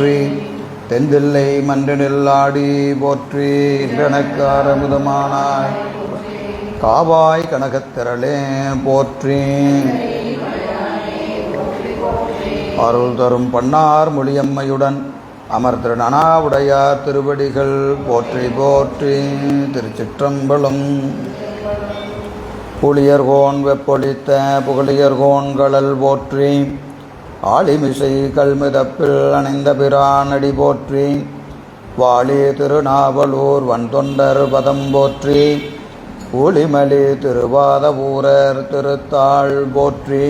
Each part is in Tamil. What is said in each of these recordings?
போற்றி. தென்தில்லை மன்றினில் ஆடி போற்றி. இன்றனக்கார முதமானாய் காவாய் கனகத்திரளே போற்றி. அருள் தரும் பன்னார் மொழியம்மையுடன் அமர்திரு நனாவுடையார் திருவடிகள் போற்றி போற்றி. திருச்சிற்றம்பலம். புலியர்கோன் வெப்பொழித்த புகழியர்கோன்களல் போற்றி. ஆளிமிசை கல்மிதப்பில் அணைந்த பிரானடி போற்றி. வாழி திருநாவலூர் வன்தொண்டர் பதம் போற்றி. ஊழிமலி திருவாத ஊரர் திருத்தாள் போற்றி.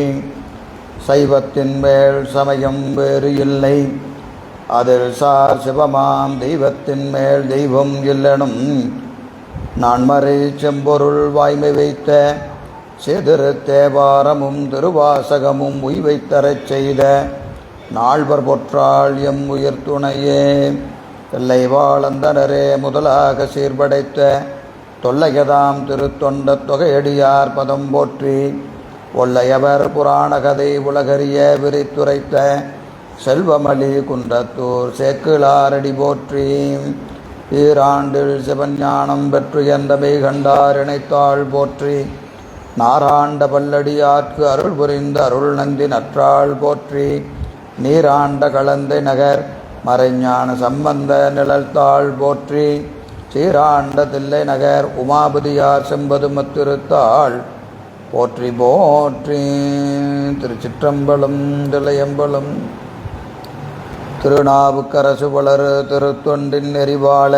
சைவத்தின் மேல் சமயம் வேறு இல்லை, அதில் சார் சிவமாம் தெய்வத்தின் மேல் தெய்வம் இல்லனும் நான்மறை செம்பொருள் வாய்மை வைத்த சிதிரு தேவாரமும் திருவாசகமும் உய்வைத்தரச் செய்த நால்வர் பொற்றாள் எம் உயிர் துணையே. தெல்லை வாழந்தனரே முதலாக சீர்படைத்த தொல்லையதாம் திருத்தொண்ட தொகையடியார் பதம் போற்றி. ஒல்லையவர் புராணகதை உலகறிய விரித்துரைத்த செல்வமலி குன்றத்தூர் சேக்கிழாரடி போற்றி. ஈராண்டில் சிவஞானம் பெற்று எந்தமை கண்டார் இணைத்தாள் போற்றி. நாராண்ட பல்லடியார்க்கு அருள் புரிந்த அருள் நந்தி நற்றாள் போற்றி. நீராண்ட கலந்தை நகர் மறைஞான சம்பந்த நிழல்தாள் போற்றி. சீராண்ட தில்லை நகர் உமாபதியார் செம்பதுமத்திருத்தாள் போற்றி போற்றி. திருச்சிற்றம்பலம். தில்லையம்பலம். திருநாவுக்கரசு வளரு திருத்தொண்டின் நெறிவாள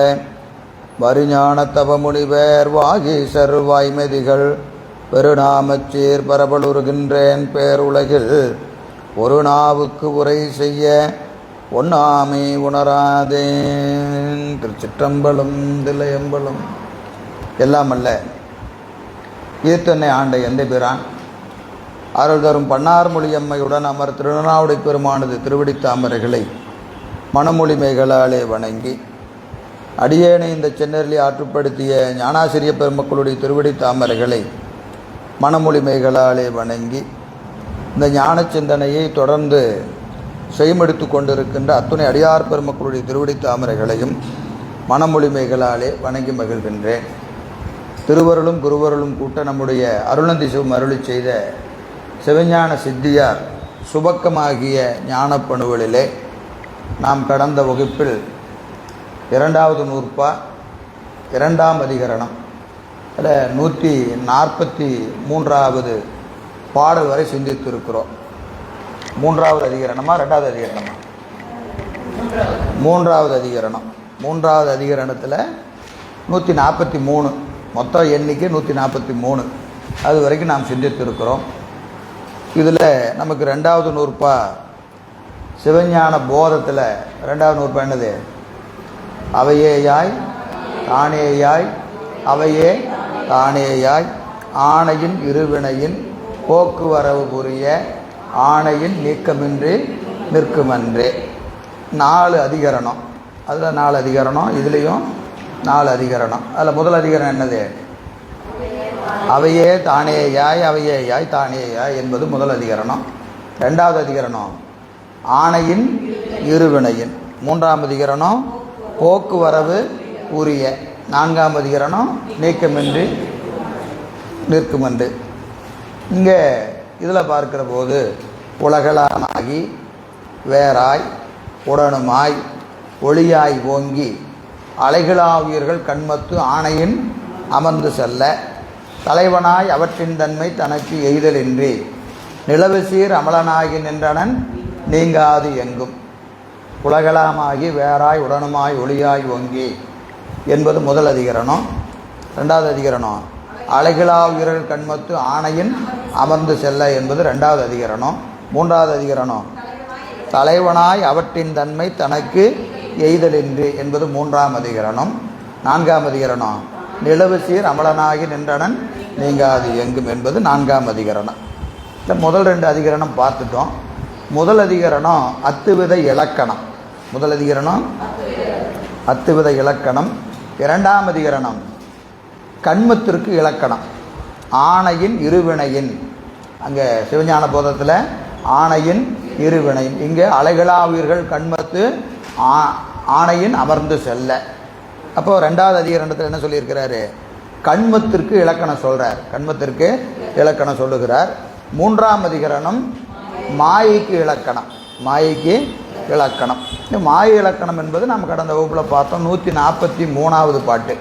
வரிஞான தவமுனிவர் வாகீசர் வாய்மதிகள் பெருநாமச்சீர் பரபலுருகின்றேன் பேருலகில் ஒரு நாவுக்கு உரை செய்ய ஒண்ணாமை உணராதேன். திருச்சிற்றம்பலம். தில்லையம்பலம். எல்லாம் அல்ல ஈர்த்தன்னை ஆண்ட எந்த பிரான் அருள் தரும் பன்னார் மொழியம்மையுடன் அமர் திருநாவுடை பெருமானது திருவடித் தாமரைகளை மனமொழிமைகளாலே வணங்கி அடியேனை இந்த சென்னரிலே ஆற்றுப்படுத்திய ஞானாசிரிய பெருமக்களுடைய திருவடித் தாமரைகளை மனமொழிமைகளாலே வணங்கி இந்த ஞான சிந்தனையை தொடர்ந்து செய்மெடுத்து கொண்டிருக்கின்ற அத்துணை அடியார் பெருமக்களுடைய திருவடித் தாமரைகளையும் மனமொழிமைகளாலே வணங்கி மகிழ்கின்றேன். திருவருளும் குருவருளும் கூட்ட நம்முடைய அருளந்தி சிவம் அருளி செய்த சிவஞான சித்தியார் சுபக்கமாகிய ஞானப்பணுவலிலே நாம் கடந்த வகுப்பில் 2வது நூற்பா 2ஆம் அதிகரணம் அதில் 143வது பாடல் வரை சிந்தித்திருக்கிறோம். 3வது அதிகரணமா 2வது அதிகரணமா? 3வது அதிகரணம். 3வது அதிகரணத்தில் 143 மொத்தம் எண்ணிக்கை 143 அது வரைக்கும் நாம் சிந்தித்திருக்கிறோம். இதில் நமக்கு 2வது நூற்பா சிவஞான போதத்தில் 2வது நூற்பா என்னது? அவையேயாய் தானேயாய் அவையே தானேயாய் ஆணையின் இருவினையின் போக்குவரவு புரிய ஆணையின் நீக்கமின்றி நிற்குமன்றே. 4 அதிகரணம். அதில் 4 அதிகரணம், இதுலேயும் 4 அதிகரணம். அதில் முதல் அதிகரணம் என்னது? அவையே தானேயாய் அவையேயாய் தானேயாய் என்பது முதல் அதிகரணம். 2வது அதிகரணம் ஆணையின் இருவினையின். 3ஆம் அதிகரணம் போக்குவரவு உரிய. 4ஆம் அதிகரணம் நீக்கமின்றி நிற்குமன்று. இங்கே இதில் பார்க்கிற போது உலகளாமாகி வேறாய் உடனுமாய் ஒளியாய் ஓங்கி அலைகளாவியர்கள் கண்மத்து ஆணையின் அமர்ந்து செல்ல தலைவனாய் அவற்றின் தன்மை தனக்கு எய்தலின்றி நிலவுசீர் அமலனாகி நின்றனன் நீங்காது எங்கும். உலகளாமாகி வேறாய் உடனுமாய் ஒளியாய் ஓங்கி என்பது முதல் அதிகரணம். 2வது அதிகரணம் அலைகளாவியர்கள் கண்மத்து ஆணையின் அமர்ந்து செல்ல என்பது 2வது அதிகரணம். 3வது அதிகரணம் தலைவனாய் அவற்றின் தன்மை தனக்கு எய்தலின்றி என்பது 3ஆம் அதிகரணம். 4ஆம் அதிகரணம் நிலவு சீர் அமலனாகி நின்றனன் நீங்காது எங்கும் என்பது 4ஆம் அதிகரணம். இந்த முதல் 2 அதிகரணம் பார்த்துட்டோம். முதல் அதிகரணம் அத்துவித இலக்கணம். முதல் அதிகரணம் அத்துவித இலக்கணம். 2ஆம் அதிகரணம் கண்மத்திற்கு இலக்கணம். ஆணையின் இருவினையின். அங்கே சிவஞான போதத்தில் ஆணையின் இருவினையும். இங்கே அலைகளா உயிர்கள் கண்மத்து ஆணையின் அமர்ந்து செல்ல. அப்போ ரெண்டாவது அதிகரணத்தில் என்ன சொல்லியிருக்கிறாரு? கண்மத்திற்கு இலக்கணம் சொல்கிறார். கண்மத்திற்கு இலக்கணம் சொல்லுகிறார். மூன்றாம் அதிகரணம் மாயைக்கு இலக்கணம். மாயைக்கு இலக்கணம். மாய இலக்கணம் என்பது நம்ம கடந்த வகுப்பில் பார்த்தோம். 143வது பாட்டு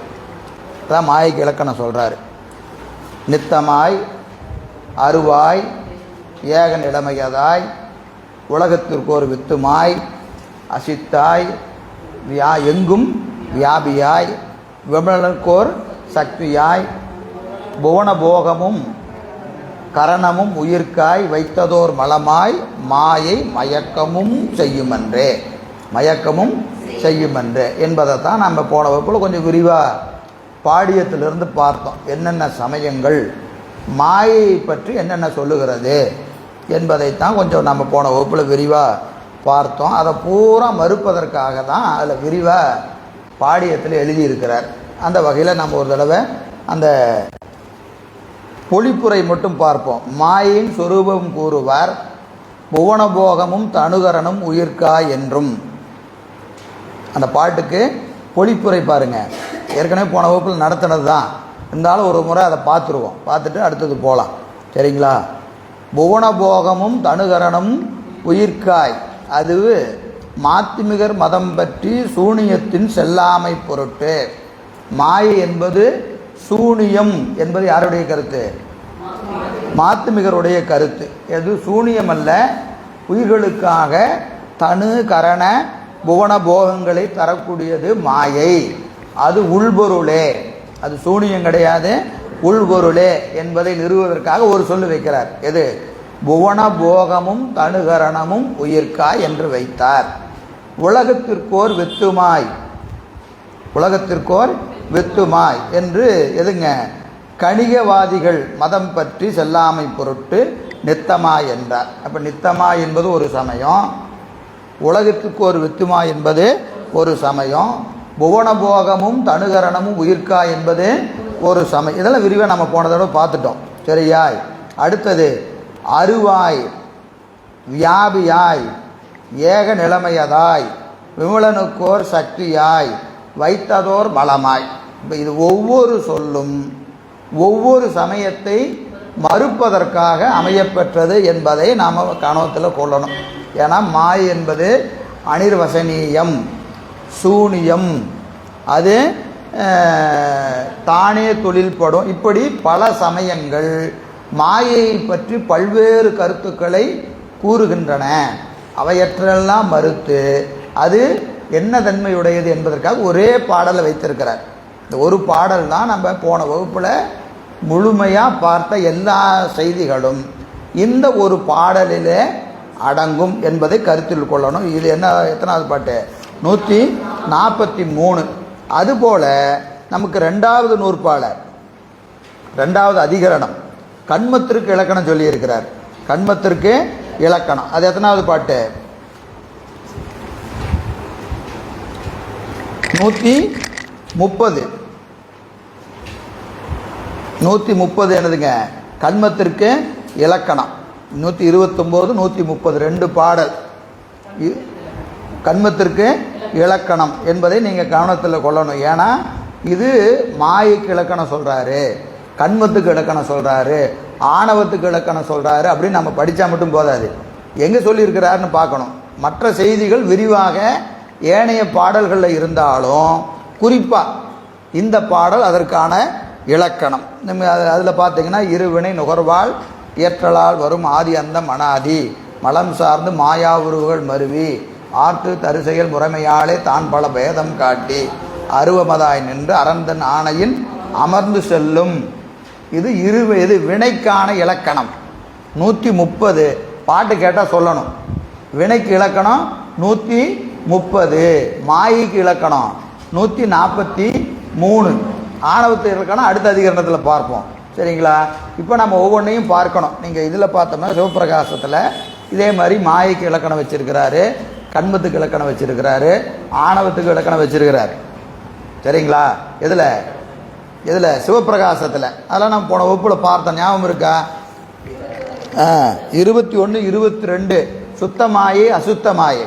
அதான் மாயைக்கு இலக்கணம் சொல்கிறாரு. நித்தமாய், அருவாய், ஏக நிலைமையதாய், உலகத்திற்கு ஒரு வித்துமாய், அசித்தாய், எங்கும் வியாபியாய், விமலனுக்கோர் சக்தியாய், புவனபோகமும் கரணமும் உயிர்க்காய் வைத்ததோர் மலமாய், மாயை மயக்கமும் செய்யுமன்றே. மயக்கமும் செய்யுமன்றே என்பதை தான் நம்ம போன வகுப்பில் கொஞ்சம் விரிவாக பாடியத்திலிருந்து பார்த்தோம். என்னென்ன சமயங்கள் மாயை பற்றி என்னென்ன சொல்லுகிறது என்பதைத்தான் கொஞ்சம் நம்ம போன வகுப்பில் விரிவாக பார்த்தோம். அதை பூரா மறுப்பதற்காக தான் அதில் விரிவாக பாடியத்தில் எழுதியிருக்கிறார். அந்த வகையில் நம்ம ஒரு தடவை அந்த பொழிப்புரை மட்டும் பார்ப்போம். மாயின் சொரூபம் கூறுவார், புவனபோகமும் தனுகரனும் உயிர்க்காய் என்றும். அந்த பாட்டுக்கு பொழிப்புரை பாருங்க. ஏற்கனவே போன வகுப்பில் நடத்தினது தான், இருந்தாலும் ஒரு முறை அதை பார்த்துருவோம். பார்த்துட்டு அடுத்தது போகலாம். சரிங்களா? புவனபோகமும் தனுகரனும் உயிர்க்காய், அது மாத்திமிகர் மதம் பற்றி சூனியத்தின் செல்லாமை பொருட்டு. மாயை என்பது சூனியம் என்பது யாருடைய கருத்து? மாத்திமிகருடைய கருத்து. எது சூனியம் அல்ல, உயிர்களுக்காக தனு கரண புவன போகங்களை தரக்கூடியது மாயை. அது உள்பொருளே, அது சூனியம் கிடையாது, உள்பொருளே என்பதை நிறுவுவதற்காக ஒரு சொல்லு வைக்கிறார். எது? புவன போகமும் தனுகரணமும் உயிர்க்காய் என்று வைத்தார். உலகத்திற்கோர் வெத்துமாய், உலகத்திற்கோர் வெத்துமாய் என்று எதுங்க? கணிகவாதிகள் மதம் பற்றி செல்லாமை பொருட்டு நித்தமாய் என்றார். அப்போ நித்தமாய் என்பது ஒரு சமயம், உலகத்துக்கு ஒரு வெத்துமாய் என்பது ஒரு சமயம், புவனபோகமும் தனுகரணமும் உயிர்க்காய் என்பது ஒரு சமயம். இதெல்லாம் விரிவாக நம்ம போன தடவை பார்த்துட்டோம். சரியாய்? அடுத்தது அருவாய், வியாபியாய், ஏக நிலைமையதாய், விமலனுக்கோர் சக்தியாய், வைத்ததோர் பலமாய். இப்போ இது ஒவ்வொரு சொல்லும் ஒவ்வொரு சமயத்தை மறுப்பதற்காக அமையப்பெற்றது என்பதை நாம் கவனத்தில் கொள்ளணும். ஏன்னா மாய் என்பது அனிர்வசனீயம், சூனியம், அது தானே தொழில்படும். இப்படி பல சமயங்கள் மாயை பற்றி பல்வேறு கருத்துக்களை கூறுகின்றன. அவையற்றெல்லாம் மறுத்து அது என்ன தன்மையுடையது என்பதற்காக ஒரே பாடலை வைத்திருக்கிறார். இந்த ஒரு பாடல் தான் நம்ம போன வகுப்பில் முழுமையாக பார்த்த எல்லா செய்திகளும் இந்த ஒரு பாடலிலே அடங்கும் என்பதை கருத்தில் கொள்ளணும். இது என்ன, எத்தனாவது பாட்டு? 143. அதுபோல் நமக்கு ரெண்டாவது நூற்பாளர், ரெண்டாவது அதிகரணம் கண்மத்திற்கு இலக்கணம் சொல்லியிருக்கிறார். கண்மத்திற்கு இலக்கணம் அது எத்தனாவது பாட்டு? 130. 130 என்னதுங்க? கண்மத்திற்கு இலக்கணம். 129, 130 ரெண்டு பாடல் கண்மத்திற்கு இலக்கணம் என்பதை நீங்கள் கவனத்தில் கொள்ளணும். ஏன்னா இது மாயைக்கு இலக்கணம் சொல்கிறாரு, கண்மத்துக்கு இலக்கணம் சொல்கிறாரு, ஆணவத்துக்கு இலக்கணம் சொல்கிறாரு அப்படின்னு நம்ம படித்தா மட்டும் போதாது, எங்கே சொல்லியிருக்கிறாருன்னு பார்க்கணும். மற்ற செய்திகள் விரிவாக ஏனைய பாடல்களில் இருந்தாலும் குறிப்பாக இந்த பாடல் அதற்கான இலக்கணம். நம்ம அதில் பார்த்தீங்கன்னா இருவினை நுகர்வாள் இயற்றலால் வரும் ஆதி அந்தம் அனாதி மலம் சார்ந்து மாயா உருவுகள் மருவி ஆற்று தரிசைகள் முறைமையாலே தான் பல பேதம் காட்டி அருவமதாய் நின்று அரந்தன் ஆணையின் அமர்ந்து செல்லும். இது இது வினைக்கான இலக்கணம். 130 பாட்டு கேட்டால் சொல்லணும். வினைக்கு இலக்கணம் 130, மாயைக்கு இலக்கணம் 143, ஆணவத்து இலக்கணம் அடுத்த அதிகரணத்தில் பார்ப்போம். சரிங்களா? இப்போ நம்ம ஒவ்வொன்றையும் பார்க்கணும். நீங்கள் இதில் பார்த்தோம்னா சிவப்பிரகாசத்தில் இதே மாதிரி மாயைக்கு இலக்கணம் வச்சிருக்கிறாரு, கண்மத்துக்கு இலக்கணம் வச்சிருக்கிறாரு, ஆணவத்துக்கு இலக்கணம் வச்சிருக்கிறாரு. சரிங்களா? இதில் சிவப்பிரகாசத்தில் அதெல்லாம் நம்ம போன வகுப்பில் பார்த்தோம். ஞாபகம் இருக்கா? 21, 22 சுத்தமாயை அசுத்தமாயை.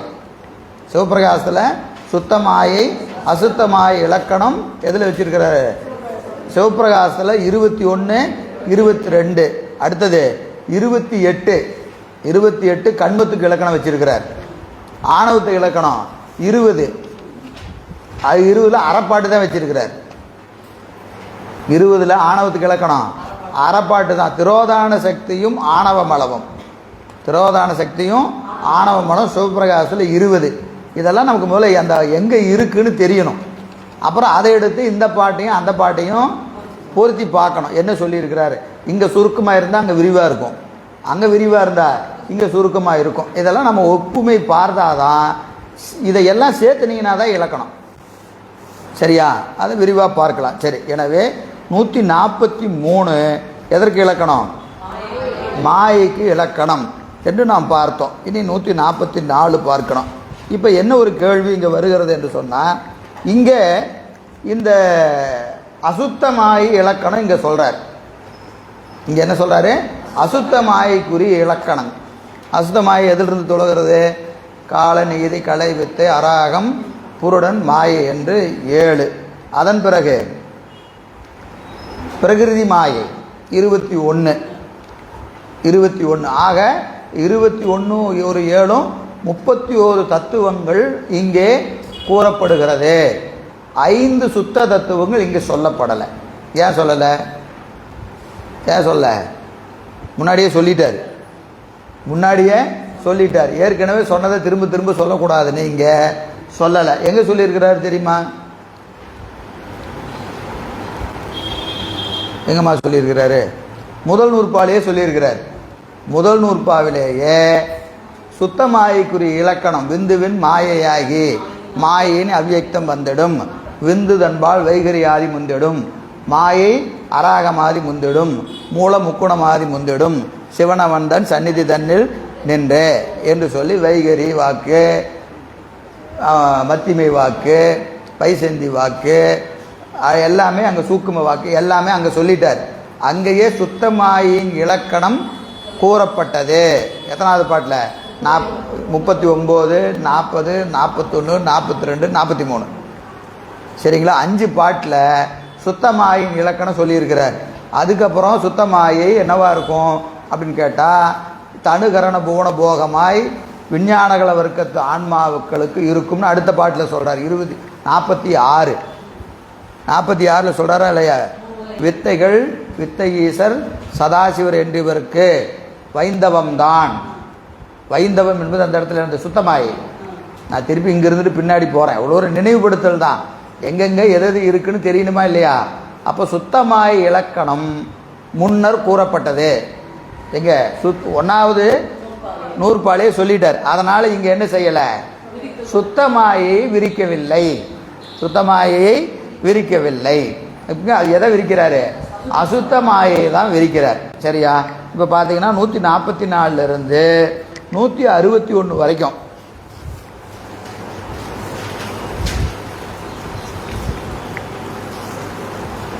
சிவப்பிரகாசத்தில் சுத்தமாயை அசுத்தமாயை இலக்கணம் எதில் வச்சிருக்கிறாரு? சிவப்பிரகாசத்தில் 21, 22. அடுத்தது 28 கண்மத்துக்கு இலக்கணம் வச்சிருக்கிறார். ஆணவத்துக்கு இலக்கணம் 20. அது 20ல் அறப்பாட்டு தான் வச்சிருக்கிறார். 20ல் ஆணவத்துக்கு இலக்கணம் அறப்பாட்டு தான். திரோதான சக்தியும் ஆணவ மலமும், திரோதான சக்தியும் ஆணவ மலம் சிவப்பிரகாசத்தில் 20. இதெல்லாம் நமக்கு முதல்ல அந்த எங்கே இருக்குன்னு தெரியணும். அப்புறம் அதை எடுத்து இந்த பாட்டையும் அந்த பாட்டையும் பொருத்தி பார்க்கணும். என்ன சொல்லியிருக்கிறாரு? இங்கே சுருக்கமாக இருந்தால் அங்கே விரிவாக இருக்கும், அங்கே விரிவாக இருந்தால் இங்கே சுருக்கமாக இருக்கும். இதெல்லாம் நம்ம ஒப்புமை பார்த்தாதான், இதையெல்லாம் சேர்த்துனீங்கன்னா தான் இலக்கணம். சரியா? அதை விரிவாக பார்க்கலாம். சரி, எனவே 143 எதற்கு இலக்கணம்? மாயைக்கு இலக்கணம் என்று நாம் பார்த்தோம். இனி 144 பார்க்கணும். இப்போ என்ன ஒரு கேள்வி இங்கே வருகிறது என்று சொன்னால், இங்கே இந்த அசுத்தமாயை இலக்கணம் இங்கே சொல்கிறார். இங்கே என்ன சொல்கிறாரு? அசுத்தமாயைக்குரிய இலக்கணம். அசுத்தமாயை எதிலிருந்து தொழுகிறது? கால, நீதி, கலை, வித்தை, அராகம், புருடன், மாயை என்று 7. அதன் பிறகு பிரகிருதி மாயை 21. ஆக 21 ஒரு 7 31 தத்துவங்கள் இங்கே கூறப்படுகிறது. 5 சுத்த தத்துவங்கள் இங்கே சொல்லப்படலை. ஏன் சொல்லலை? முன்னாடியே சொல்லிட்டார். ஏற்கனவே சொன்னதை திரும்ப திரும்ப சொல்லக்கூடாதுன்னு இங்கே சொல்லலை. எங்கே சொல்லியிருக்கிறார் தெரியுமா? எங்கம்மா சொல்லியிருக்கிறாரு? முதல் நூற்பாலேயே சொல்லியிருக்கிறார். முதல் நூற்பாவிலேயே சுத்தமாயைக்குரிய இலக்கணம் விந்துவின் மாயையாகி மாயின் அவ்வியக்தம் வந்திடும், விந்து தன்பால் வைகரி ஆதி முந்திடும், மாயை அராகமாதி முந்திடும், மூல முக்குணமாதி முந்திடும், சிவனவந்தன் சந்நிதி தன்னில் நின்றே என்று சொல்லி வைகரி வாக்கு, மத்திமை வாக்கு, பைசந்தி வாக்கு எல்லாமே அங்கே, சூக்கும வாக்கு எல்லாமே அங்கே சொல்லிட்டார். அங்கேயே சுத்தமாயின் இலக்கணம் கூறப்பட்டது. எத்தனாவது பாட்டில்? 39, 40, 41, 42, 43. சரிங்களா? 5 பாட்டில் சுத்தமாயின் இலக்கணம் சொல்லியிருக்கிறார். அதுக்கப்புறம் சுத்தமாயை என்னவா இருக்கும் அப்படின்னு கேட்டால், தனுகரண புவன போகமாய் விஞ்ஞானகள வர்க்கத்து ஆன்மாவுக்களுக்கு இருக்கும்னு அடுத்த பாட்டில் சொல்கிறார். 46 சொல்கிறாரா இல்லையா? வித்தைகள் வித்தை ஈசர் சதாசிவர் என்றிவருக்கு வைந்தவம்தான். வைந்தவம் என்பது அந்த இடத்துல இருந்த சுத்தமாயை. நான் திருப்பி இங்கே இருந்துட்டு பின்னாடி போகிறேன். இவ்வளோ ஒரு நினைவுபடுத்தல் தான். எங்கெங்கே எது இருக்குன்னு தெரியணுமா இல்லையா? அப்போ சுத்தமாய இலக்கணம் முன்னர் கூறப்பட்டது. எங்கே? 1வது நூற்பாலே சொல்லிட்டார். அதனால் இங்கே என்ன செய்யலை? சுத்தமாயை விரிக்கவில்லை. அது எதை விரிக்கிறாரு? அசுத்தமாயை தான் விரிக்கிறார். சரியா? இப்போ பார்த்தீங்கன்னா 144 161 வரைக்கும்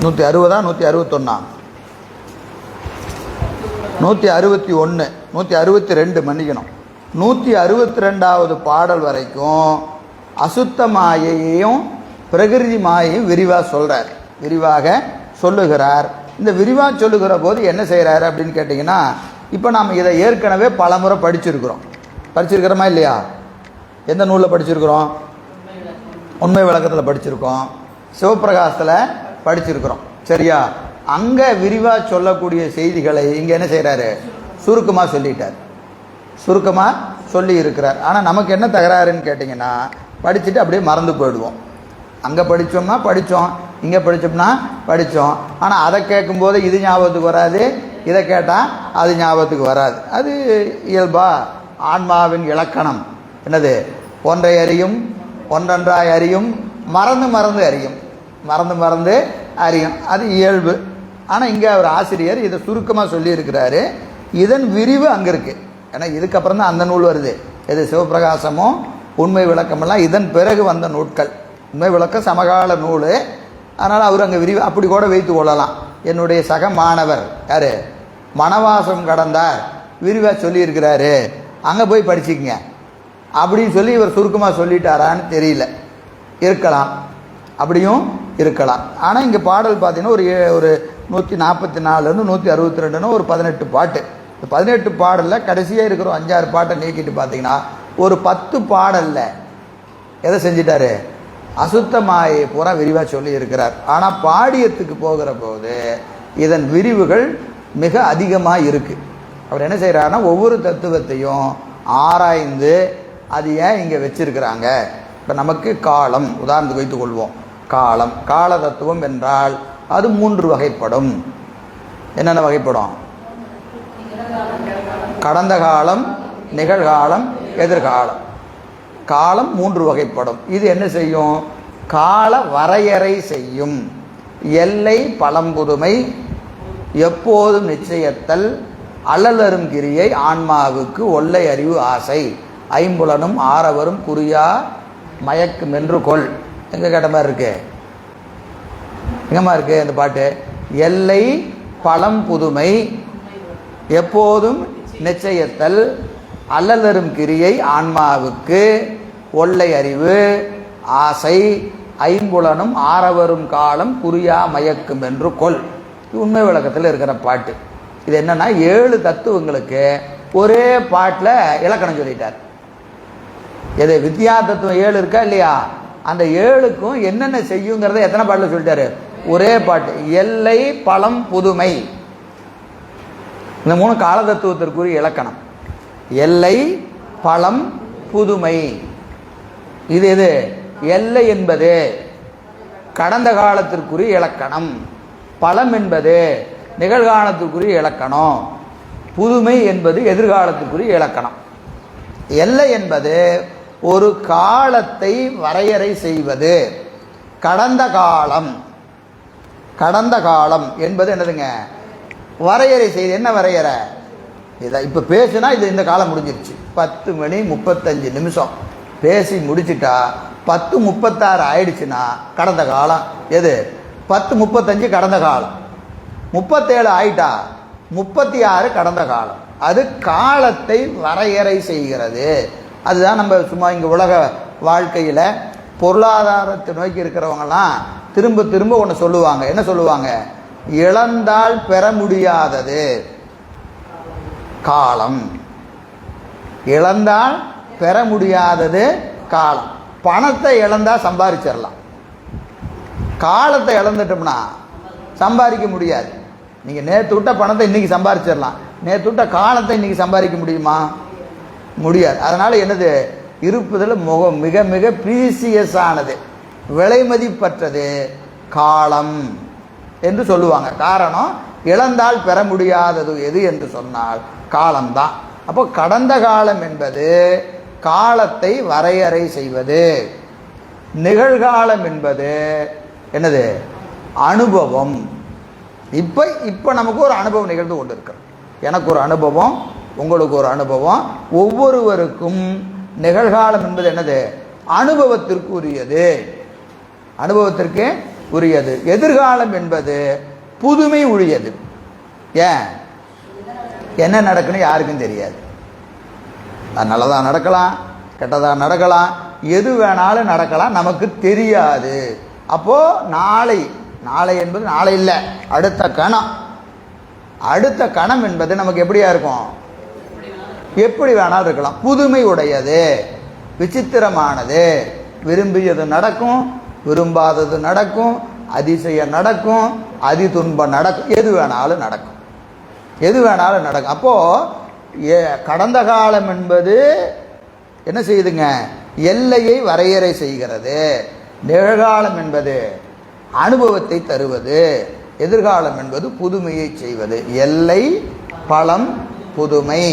160 161 161 162 மன்னிக்கணும். 162வது பாடல் வரைக்கும் அசுத்த மாயையையும் பிரகிருதி மாயையும் விரிவாக சொல்லுகிறார். இந்த விரிவாக சொல்லுகிற போது என்ன செய்கிறாரு அப்படின்னு கேட்டிங்கன்னா, இப்போ நாம் இதை ஏற்கனவே பலமுறை படிச்சிருக்கிறோமா இல்லையா? எந்த நூலில் படிச்சிருக்கிறோம்? உண்மை விளக்கத்தில் படிச்சிருக்கோம், சிவப்பிரகாசத்தில் படிச்சிருக்கிறோம். சரியா? அங்கே விரிவாக சொல்லக்கூடிய செய்திகளை இங்கே என்ன செய்கிறாரு? சுருக்கமாக சொல்லி இருக்கிறார். ஆனால் நமக்கு என்ன தகராறுன்னு கேட்டிங்கன்னா, படிச்சுட்டு அப்படியே மறந்து போயிடுவோம். அங்கே படித்தோம்னா படித்தோம், இங்கே படித்தோம். ஆனால் அதை கேட்கும்போது இது ஞாபகத்துக்கு வராது, இதை கேட்டால் அது ஞாபகத்துக்கு வராது. அது இயல்பா ஆன்மாவின் இலக்கணம். என்னது? ஒன்றை அறியும், ஒன்றொன்றாய் அறியும், மறந்து அறியும். அது இயல்பு. ஆனால் இங்கே அவர் ஆசிரியர் இதை சுருக்கமாக சொல்லியிருக்கிறாரு. இதன் விரிவு அங்கே இருக்குது. ஏன்னா இதுக்கப்புறம் தான் அந்த நூல் வருது. இது சிவப்பிரகாசமும் உண்மை விளக்கமெல்லாம் இதன் பிறகு வந்த நூட்கள். உண்மை விளக்கம் சமகால நூல். அதனால் அவர் அங்கே விரிவு அப்படி கூட வைத்து கொள்ளலாம். என்னுடைய சக மாணவர் யார்? மணவாசம் கடந்தார், விரிவாக சொல்லியிருக்கிறாரு. அங்கே போய் படிச்சுக்கங்க அப்படின்னு சொல்லி இவர் சுருக்கமாக சொல்லிட்டாரான்னு தெரியல, இருக்கலாம், அப்படியும் இருக்கலாம். ஆனால் இங்கே பாடல் பார்த்தீங்கன்னா ஒரு 144 162 ஒரு 18 பாட்டு. இந்த 18 பாடலில் கடைசியாக இருக்கிற 5-6 பாட்டை நீக்கிட்டு பார்த்தீங்கன்னா ஒரு 10 பாடலில் எதை செஞ்சிட்டாரு, அசுத்த மாயை பூரா விரிவாக சொல்லி இருக்கிறார். ஆனால் பாடியத்துக்கு போகிற போது இதன் விரிவுகள் மிக அதிகமாக இருக்குது. அவர் என்ன செய்கிறாருன்னா ஒவ்வொரு தத்துவத்தையும் ஆராய்ந்து அது ஏன் இங்கே வச்சிருக்கிறாங்க. இப்போ நமக்கு காலம் உதாரணத்துக்கு வைத்துக் கொள்வோம். கால தத்துவம் என்றால் அது 3 வகைப்படும். என்னென்ன வகைப்படும்? கடந்த காலம், நிகழ்காலம், எதிர்காலம். காலம் 3 வகைப்படும். இது என்ன செய்யும்? கால வரையறை செய்யும். எல்லை பழம்புதுமை, எப்போதும் நிச்சயத்தல், அல்லலரும் கிரியை, ஆன்மாவுக்கு ஒல்லை அறிவு ஆசை, ஐம்புலனும் ஆரவரும் குறியா மயக்கும் என்று கொள். எங்கே கேட்ட மாதிரி இருக்கு? எங்கம்மா இருக்கு இந்த பாட்டு? எல்லை பழம் புதுமை, எப்போதும் நிச்சயத்தல், அல்லலரும் கிரியை, ஆன்மாவுக்கு ஒல்லை அறிவு ஆசை, ஐம்புலனும் ஆரவரும் காலம் குறியா மயக்கும் என்று கொள். உண்மை விளக்கத்தில் இருக்கிற பாட்டு. இது என்னன்னா 7 தத்துவங்களுக்கு ஒரே பாட்டில் இலக்கணம் சொல்லிட்டார். எது வித்யா தத்துவம் 7 இருக்கா இல்லையா, அந்த 7க்கும் என்னென்ன செய்யுங்கிறத எத்தனை பாட்டில் சொல்லிட்டாரு? ஒரே பாட்டு. எல்லை பழம் புதுமை, இந்த 3 கால தத்துவத்திற்குரிய இலக்கணம். எல்லை பழம் புதுமை. இது எது? எல்லை என்பது கடந்த காலத்திற்குரிய இலக்கணம், பழம் என்பது நிகழ்காலத்திற்குரிய இலக்கணம், புதுமை என்பது எதிர்காலத்திற்குரிய இலக்கணம். எல்லை என்பது ஒரு காலத்தை வரையறை செய்வது. கடந்த காலம் என்பது என்னதுங்க? வரையறை செய்து. என்ன வரையறை? இதை இப்போ பேசுனா இது இந்த காலம் முடிஞ்சிருச்சு. 10 மணி 35 நிமிஷம் பேசி முடிச்சுட்டா 10:36 ஆயிடுச்சுன்னா கடந்த காலம். எது? 10:35 கடந்த காலம். 37 ஆயிட்டா 36 கடந்த காலம். அது காலத்தை வரையறை செய்கிறது. அதுதான் நம்ம சும்மா இங்கே உலக வாழ்க்கையில் பொருளாதாரத்தை நோக்கி இருக்கிறவங்கலாம் திரும்ப திரும்ப ஒன்று சொல்லுவாங்க. என்ன சொல்லுவாங்க? இழந்தால் பெற முடியாதது காலம். இழந்தால் பெற முடியாதது காலம். பணத்தை இழந்தா சம்பாதிச்சிடலாம், காலத்தை இழந்துட்டோம்னா சம்பாதிக்க முடியாது. நீங்கள் நேற்று விட்ட பணத்தை இன்னைக்கு சம்பாதிச்சிடலாம், நேற்று விட்ட காலத்தை இன்னைக்கு சம்பாதிக்க முடியுமா? முடியாது. அதனால என்னது? இருப்பதில் மிக மிக ப்ரீசியஸானது, விலை மதிப்பற்றது காலம் என்று சொல்லுவாங்க. காரணம், இழந்தால் பெற முடியாதது எது என்று சொன்னால் காலம்தான். அப்போ கடந்த காலம் என்பது காலத்தை வரையறை செய்வது. நிகழ்காலம் என்பது என்னது? அனுபவம். இப்போ நமக்கு ஒரு அனுபவம் நிகழ்ந்து கொண்டு இருக்கிறது. எனக்கு ஒரு அனுபவம், உங்களுக்கு ஒரு அனுபவம். ஒவ்வொருவருக்கும் நிகழ்காலம் என்பது என்னது? அனுபவத்திற்கு உரியது, அனுபவத்திற்கு உரியது. எதிர்காலம் என்பது புதுமை உரியது. ஏன்? என்ன நடக்குன்னு யாருக்கும் தெரியாது. அது நல்லதாக நடக்கலாம், கெட்டதாக நடக்கலாம், எது வேணாலும் நடக்கலாம், நமக்கு தெரியாது. அப்போ நாளை என்பது நாளை இல்லை, அடுத்த கணம். அடுத்த கணம் என்பது நமக்கு எப்படியா இருக்கும்? எப்படி வேணாலும் இருக்கலாம். புதுமை உடையது, விசித்திரமானது. விரும்பியது நடக்கும், விரும்பாதது நடக்கும், அதிசயம் நடக்கும், அதிதுன்பம் நடக்கும், எது வேணாலும் நடக்கும், எது வேணாலும் நடக்கும். அப்போ கடந்த காலம் என்பது என்ன செய்யுதுங்க? எல்லையை வரையறை செய்கிறது. நிகழ்காலம் என்பது அனுபவத்தை தருவது, எதிர்காலம் என்பது புதுமையை செய்வது. எல்லை பழம் புதுமை.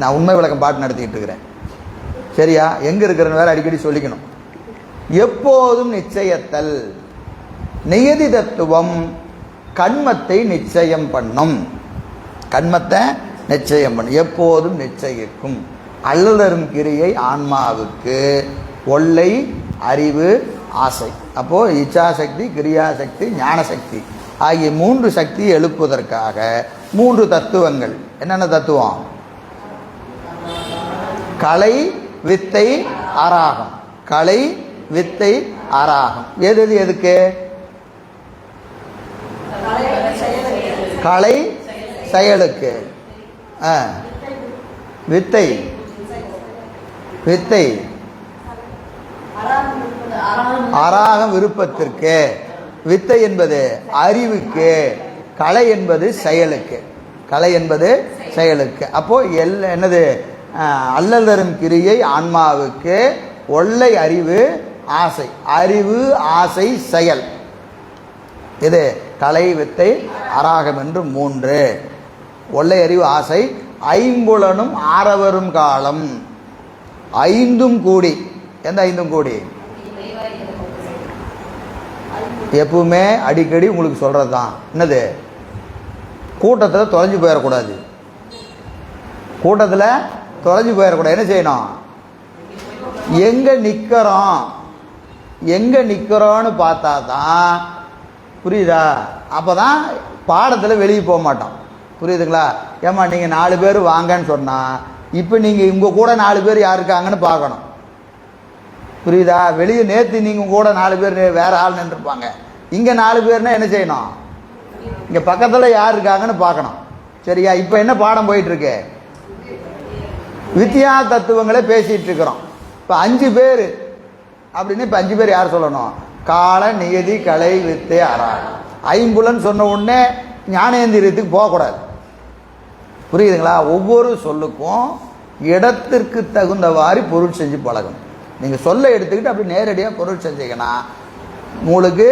நான் உண்மை விளக்கம் பாட்டு நடத்திட்டு இருக்கிறேன், சரியா? எங்க இருக்கிறன்னு வேற அடிக்கடி சொல்லிக்கணும். எப்போதும் நிச்சயத்தல், நியதி தத்துவம் கண்மத்தை நிச்சயம் பண்ணும். கண்மத்தை நிச்சயம் பண்ணும், எப்போதும் நிச்சயிக்கும். அல்லலரும் கிரியை ஆன்மாவுக்கு ஒல்லை அறிவு ஆசை. அப்போ இச்சாசக்தி, கிரியாசக்தி, ஞானசக்தி ஆகிய 3 சக்தியை எழுப்புவதற்காக 3 தத்துவங்கள். என்னென்ன தத்துவம்? கலை வித்தை அராகம். கலை வித்தை அராகம் எது எது எதுக்கு? கலை செயலுக்கு, வித்தை வித்தை அராகம் விருப்பத்திற்கு, வித்தை என்பது அறிவுக்கு, கலை என்பது செயலுக்கு. கலை என்பது செயலுக்கு. அப்போ என்னது? அல்லல் தரும் கிரியை ஆன்மாவுக்கு, ஒல்லை அறிவு ஆசை. அறிவு ஆசை செயல். இது கலை வித்தை அராகம் என்று 3. ஒல்லை அறிவு ஆசை ஐம்புலனும் ஆரவரும் காலம். 5ம் கூடி. எந்த 5ம் கூடி? எப்பவுமே அடிக்கடி உங்களுக்கு சொல்றது தான். என்னது? கூட்டத்தில் தொலைஞ்சு போயிடக்கூடாது. கூட்டத்தில் தொலைஞ்சு போயிடக்கூடாது. என்ன செய்யணும்? எங்கே நிற்கிறோன்னு பார்த்தா தான், புரியுதா? அப்போ தான் பாடத்தில் வெளியே போக மாட்டோம். புரியுதுங்களா? ஏம்மா நீங்கள் 4 பேர் வாங்கன்னு சொன்னால், இப்போ நீங்கள் உங்கள் கூட 4 பேர் யார் இருக்காங்கன்னு பார்க்கணும். புரியுதா? வெளியே நேற்று நீங்கள் கூட 4 பேர் வேறு ஆள் நின்றுருப்பாங்க. இங்கே 4 பேர்னா என்ன செய்யணும்? இங்கே பக்கத்தில் யார் இருக்காங்கன்னு பார்க்கணும். சரியா? இப்போ என்ன பாடம் போயிட்டுருக்கு? வித்தியா தத்துவங்களே பேசிகிட்டு இருக்கிறோம். இப்போ 5 பேர் அப்படின்னு, இப்போ 5 பேர் யார் சொல்லணும்? கால நியதி கலை வித்தை அராகம். ஐம்புலன்னு சொன்ன உடனே ஞானேந்திரியத்துக்கு போகக்கூடாது. புரியுதுங்களா? ஒவ்வொரு சொல்லுக்கும் இடத்திற்கு தகுந்தவாறு பொருள் செஞ்சு பழகணும். நீங்கள் சொல்ல எடுத்துக்கிட்டு அப்படி நேரடியாக பொருள் செஞ்சீங்கன்னா உங்களுக்கு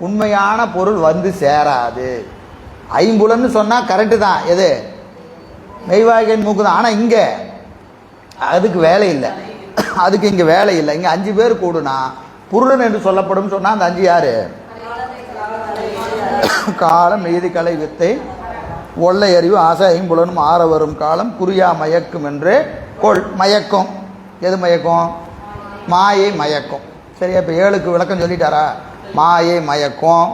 உண்மையான பொருள் வந்து சேராது. ஐம்புலன்னு சொன்னால் கரெக்டு தான். எது? மெய்வாய்கன் மூக்கு தான். ஆனால் இங்கே அதுக்கு வேலை இல்லை. அதுக்கு இங்கே வேலை இல்லை. இங்கே 5 பேர் கூடுனா புருடன் என்று சொல்லப்படும் சொன்னால் அந்த 5 யாரு? காலம் நீதி கலை வித்தை ஒல்லை அறிவு ஆசை ஐம்புலனும் ஆரவரும் காலம் குறியா மயக்கும் என்று கொள். மயக்கம் எது மயக்கம்? மாயை மயக்கம். சரியா? இப்போ 7க்கு விளக்கம் சொல்லிட்டாரா? மாயை மயக்கம்,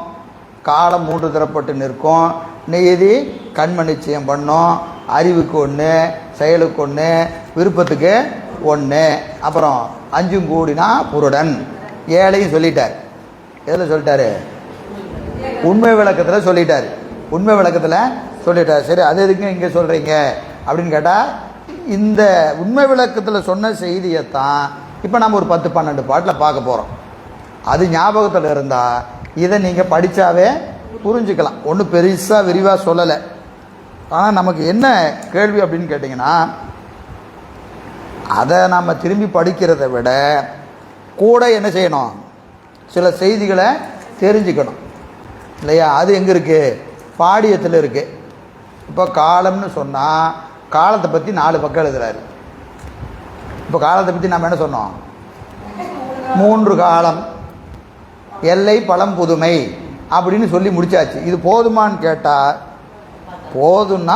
காலம் 3 தரப்பட்டு நிற்கும், நீதி கண்ம நிச்சயம் பண்ணும், அறிவுக்கு 1, செயலுக்கு 1, விருப்பத்துக்கு 1, அப்புறம் 5ம் கூடினா புருடன். 7ஐயும் சொல்லிட்டார். எதில் சொல்லிட்டாரு? உண்மை விளக்கத்தில் சொல்லிட்டார். உண்மை விளக்கத்தில் சொல்லிட்டார். சரி, அது எதுக்கு இங்கே சொல்கிறீங்க அப்படின்னு கேட்டால், இந்த உண்மை விளக்கத்தில் சொன்ன செய்தியைத்தான் இப்போ நம்ம ஒரு 10-12 பாட்டில் பார்க்க போகிறோம். அது ஞாபகத்தில் இருந்தால் இதை நீங்கள் படித்தாவே புரிஞ்சுக்கலாம். ஒன்றும் பெருசாக விரிவாக சொல்லலை. ஆனால் நமக்கு என்ன கேள்வி அப்படின்னு கேட்டிங்கன்னா, அதை நம்ம திரும்பி படிக்கிறத விட கூட என்ன செய்யணும்? சில செய்திகளை தெரிஞ்சுக்கணும் இல்லையா? அது எங்கே இருக்குது? பாடியத்தில் இருக்குது. இப்போ காலம்னு சொன்னால் காலத்தை பற்றி 4 பக்கம் எழுதுறாரு. இப்போ காலத்தை பற்றி நம்ம என்ன சொன்னோம்? 3 காலம், எல்லை பழம் புதுமை அப்படின்னு சொல்லி முடிச்சாச்சு. இது போதுமான்னு கேட்டால் போதும்னா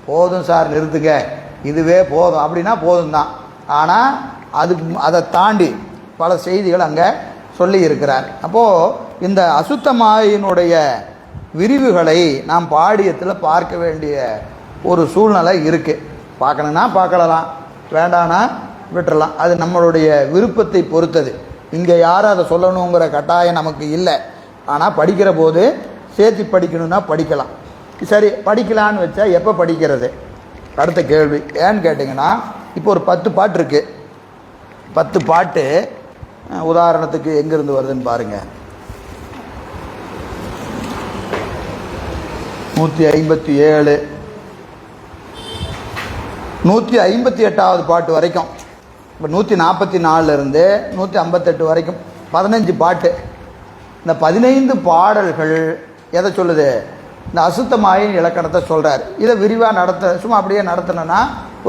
போதும் சார், நிறுத்துங்க, இதுவே போதும் அப்படின்னா போதும் தான். ஆனால் அதை தாண்டி பல செய்திகள் அங்கே சொல்லி இருக்கிறார். அப்போது இந்த அசுத்த மாயினுடைய விரிவுகளை நாம் பாடியத்தில் பார்க்க வேண்டிய ஒரு சூழ்நிலை இருக்குது. பார்க்கணுன்னா பார்க்கலாம், வேண்டானா விட்டுறலாம். அது நம்மளுடைய விருப்பத்தை பொறுத்தது. இங்கே யாரும் அதை சொல்லணுங்கிற கட்டாயம் நமக்கு இல்லை. ஆனால் படிக்கிற போது சேர்த்து படிக்கணும்னா படிக்கலாம். சரி, படிக்கலான்னு வச்சா எப்போ படிக்கிறது? அடுத்த கேள்வி. ஏன்னு கேட்டிங்கன்னா, இப்போ ஒரு 10 பாட்டு இருக்குது. 10 பாட்டு உதாரணத்துக்கு எங்கேருந்து வருதுன்னு பாருங்கள். 157, 158வது பாட்டு வரைக்கும், இப்போ 144லேருந்து 158 வரைக்கும் 15 பாட்டு. இந்த 15 பாடல்கள் எதை சொல்லுது? இந்த அசுத்தமாயின் இலக்கணத்தை சொல்கிறார். இதை விரிவாக சும்மா அப்படியே நடத்தினோன்னா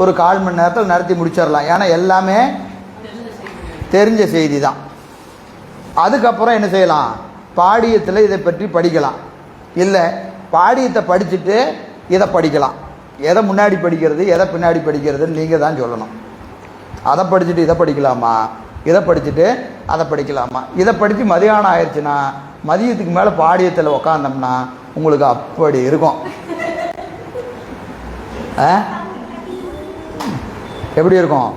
ஒரு 1/4 மணி நேரத்தில் நடத்தி முடிச்சிடலாம். ஏன்னா எல்லாமே தெரிஞ்ச செய்தி தான். அதுக்கப்புறம் என்ன செய்யலாம்? பாடியத்தில் இதை பற்றி படிக்கலாம். இல்லை, பாடியத்தை படிச்சுட்டு இதை படிக்கலாம். எதை முன்னாடி படிக்கிறது, எதை பின்னாடி படிக்கிறதுன்னு நீங்கள் தான் சொல்லணும். அதை படிச்சுட்டு இதை படிக்கலாமா, இதை படிச்சுட்டு அதை படிக்கலாமா? இதை படித்து மதியானம் ஆயிடுச்சுன்னா மதியத்துக்கு மேலே பாடியத்தில் உக்காந்தோம்னா உங்களுக்கு அப்படி இருக்கும். எப்படி இருக்கும்?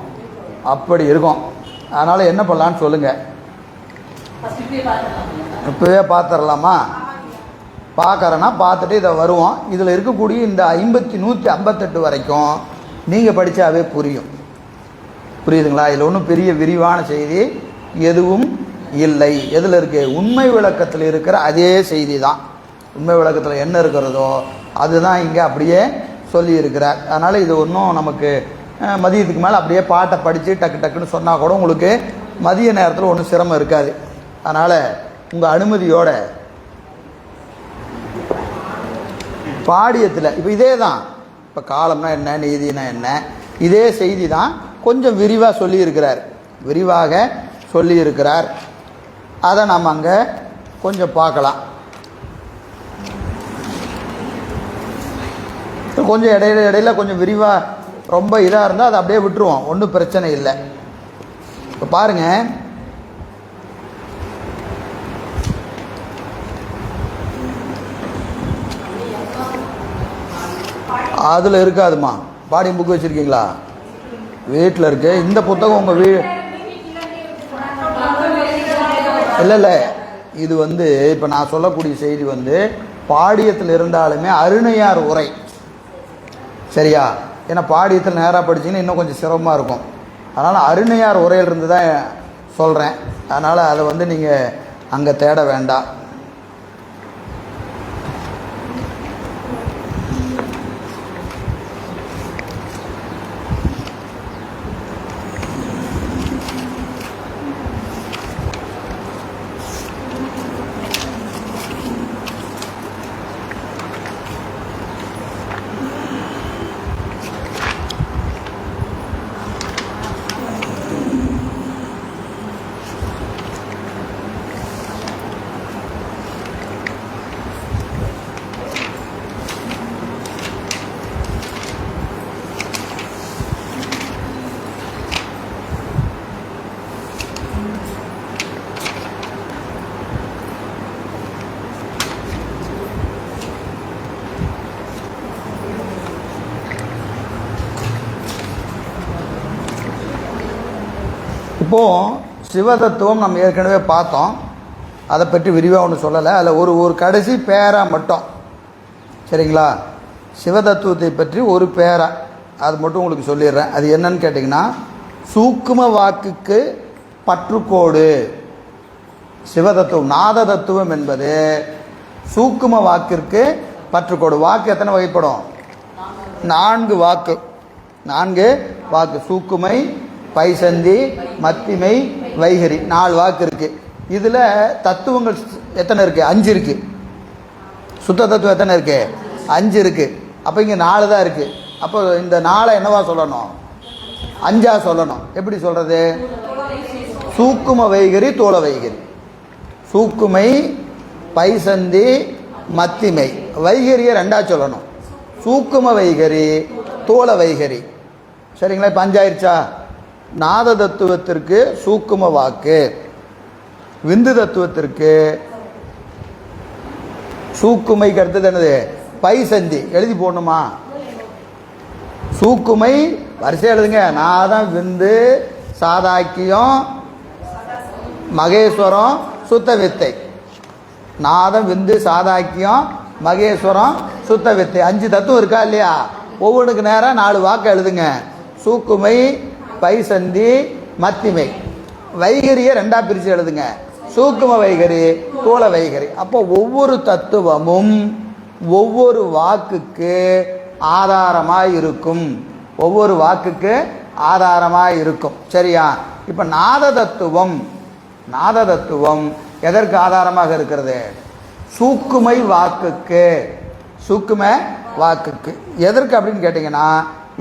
அப்படி இருக்கும். அதனால் என்ன பண்ணலான்னு சொல்லுங்கள். இப்போவே பார்த்துடலாமா? பார்க்குறேன்னா பார்த்துட்டு இதை வருவோம். இதில் இருக்கக்கூடிய இந்த 158 வரைக்கும் நீங்கள் படித்தாவே புரியும். புரியுதுங்களா? இதில் ஒன்றும் பெரிய விரிவான செய்தி எதுவும் இல்லை. எதில் இருக்குது? உண்மை விளக்கத்தில் இருக்கிற அதே செய்தி தான். உண்மை விளக்கத்தில் என்ன இருக்கிறதோ அதுதான் இங்கே அப்படியே சொல்லியிருக்கிறார். அதனால் இது ஒன்றும் நமக்கு மதியத்துக்கு மேலே அப்படியே பாட்டை படித்து டக்கு டக்குன்னு சொன்னால் கூட உங்களுக்கு மதிய நேரத்தில் ஒன்றும் சிரமம் இருக்காது. அதனால் உங்கள் அனுமதியோட பாடியத்தில் இப்போ இதே தான். இப்போ காலம்னா என்ன, நீதினா என்ன, இதே செய்தி தான். கொஞ்சம் விரிவாக சொல்லியிருக்கிறார். விரிவாக சொல்லியிருக்கிறார். அதை நம்ம அங்கே கொஞ்சம் பார்க்கலாம். கொஞ்சம் இடையில கொஞ்சம் விரிவாக ரொம்ப இதாக இருந்தால் அதை அப்படியே விட்டுருவோம், ஒன்றும் பிரச்சனை இல்லை. இப்போ பாருங்கள், அதில் இருக்காதுமா. பாடி புக் வச்சுருக்கீங்களா? வீட்டில் இருக்கு. இந்த புத்தகம் உங்கள் இல்லை இது இப்போ நான் சொல்லக்கூடிய செய்தி பாடியத்தில் இருந்தாலுமே அருணையார் உரை, சரியா? ஏன்னா பாடியத்தில் நேராக படிச்சிங்கன்னா இன்னும் கொஞ்சம் சிரமமாக இருக்கும். அதனால் அருணையார் உரையிலிருந்து தான் சொல்கிறேன். அதனால் அதை நீங்கள் அங்கே தேட வேண்டாம். இப்போது சிவதத்துவம் நம்ம ஏற்கனவே பார்த்தோம். அதை பற்றி விரிவாக ஒன்றும் சொல்லலை. அதில் ஒரு கடைசி பேரா மட்டும், சரிங்களா? சிவதத்துவத்தை பற்றி ஒரு பேரா அது மட்டும் உங்களுக்கு சொல்லிடுறேன். அது என்னன்னு கேட்டிங்கன்னா, சூக்கும வாக்குக்கு பற்றுக்கோடு. சிவதத்துவம், நாத தத்துவம் என்பது சூக்கும வாக்கிற்கு பற்றுக்கோடு. வாக்கு எத்தனை வகைப்படும்? 4 வாக்கு. 4 வாக்கு. சூக்குமை, பைசந்தி, மத்திமை, வைகரி, 4 வாக்கு இருக்குது. இதில் தத்துவங்கள் எத்தனை இருக்குது? 5 இருக்குது. சுத்த தத்துவம் எத்தனை இருக்குது? 5 இருக்குது. அப்போ இங்கே 4 தான் இருக்குது. அப்போ இந்த 4 என்னவா சொல்லணும்? 5ஆ சொல்லணும். எப்படி சொல்கிறது? சூக்கும வைகரி, தோள வைகரி. சூக்குமை, பைசந்தி, மத்திமை. வைகரியை 2ஆ சொல்லணும். சூக்கும வைகரி, தோள வைகரி. சரிங்களா? இப்போ 5 ஆயிடுச்சா? நாத தத்துவத்திற்கு சூக்கும வாக்கு, விந்து தத்துவத்திற்கு சூக்குமைக்கு அடுத்தது என்னது? பைசந்தி. எழுதி போடணுமா? சூக்குமை வரிசை எழுதுங்க. நாதம், விந்து, சாதாக்கியம், மகேஸ்வரம், சுத்த வித்தை. நாதம், விந்து, சாதாக்கியம், மகேஸ்வரம், சுத்த வித்தை. 5 தத்துவம் இருக்கா இல்லையா? ஒவ்வொன்றுக்கு நேரம் 4 வாக்கு எழுதுங்க. சூக்குமை, பைசந்தி, மத்திமை. வைகரியை 2ஆ பிரித்து எழுதுங்க. சூக்கும வைகரி, தோள வைகரி. அப்போ ஒவ்வொரு தத்துவமும் ஒவ்வொரு வாக்குக்கு ஆதாரமாக இருக்கும். ஒவ்வொரு வாக்குக்கு ஆதாரமாக இருக்கும். சரியா? இப்போ நாத தத்துவம் எதற்கு ஆதாரமாக இருக்கிறது? சூக்குமை வாக்குக்கு. சூக்கும வாக்குக்கு எதற்கு அப்படின்னு கேட்டிங்கன்னா,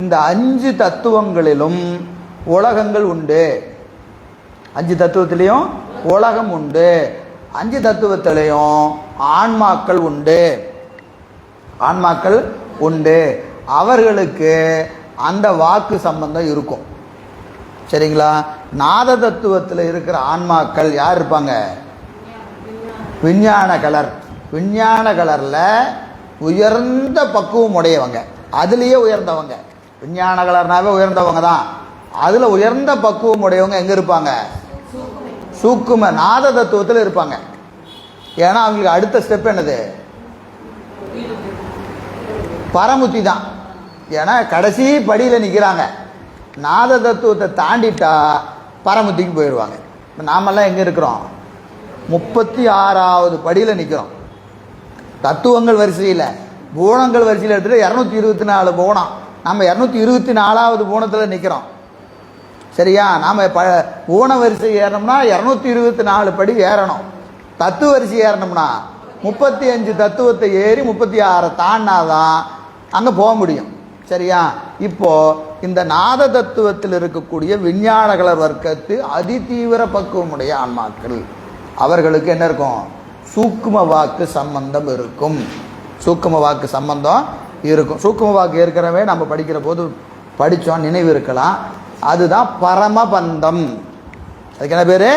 இந்த 5 தத்துவங்களிலும் உலகங்கள் உண்டு. 5 தத்துவத்திலையும் உலகம் உண்டு. 5 தத்துவத்திலையும் ஆன்மாக்கள் உண்டு. ஆன்மாக்கள் உண்டு. அவர்களுக்கு அந்த வாக்கு சம்பந்தம் இருக்கும். சரிங்களா? நாத தத்துவத்தில் இருக்கிற ஆன்மாக்கள் யார் இருப்பாங்க? விஞ்ஞான கலர். விஞ்ஞான கலரில் உயர்ந்த பக்குவம் உடையவங்க, அதுலேயே உயர்ந்தவங்க. விஞ்ஞான கலர்னாவே உயர்ந்தவங்க தான். அதில் உயர்ந்த பக்குவம் உடையவங்க எங்கே இருப்பாங்க? சூக்கும நாத தத்துவத்தில் இருப்பாங்க. ஏன்னா அவங்களுக்கு அடுத்த ஸ்டெப் என்னது? பரமுத்தி தான். ஏன்னா கடைசி படியில் நிற்கிறாங்க. நாத தத்துவத்தை தாண்டிட்டா பரமுத்திக்கு போயிடுவாங்க. இப்போ நாமெல்லாம் எங்கே இருக்கிறோம்? 36வது படியில் நிற்கிறோம். தத்துவங்கள் வரிசையில், பூணங்கள் வரிசையில் எடுத்துகிட்டு 224 பூணம். நம்ம 224வது பூணத்தில் நிற்கிறோம். சரியா? நாம் பூண வரிசை ஏறணும்னா 224 படி ஏறணும். தத்துவ வரிசை ஏறணும்னா 35 தத்துவத்தை ஏறி 36 தாண்டாதான் அங்கே போக முடியும். சரியா? இப்போ இந்த நாத தத்துவத்தில் இருக்கக்கூடிய விஞ்ஞானகலர் வர்க்கத்து அதிதீவிர பக்குவமுடைய ஆன்மாக்கள், அவர்களுக்கு என்ன இருக்கும்? சூக்கும வாக்கு சம்பந்தம் இருக்கும். சூக்கும வாக்கு சம்பந்தம் இருக்கும். சூக்கும வாக்கு ஏற்கனவே நம்ம படிக்கிற போது படித்தோம், நினைவு இருக்கலாம். அதுதான் பரமபந்தம். அதுக்கு என்ன பேர்?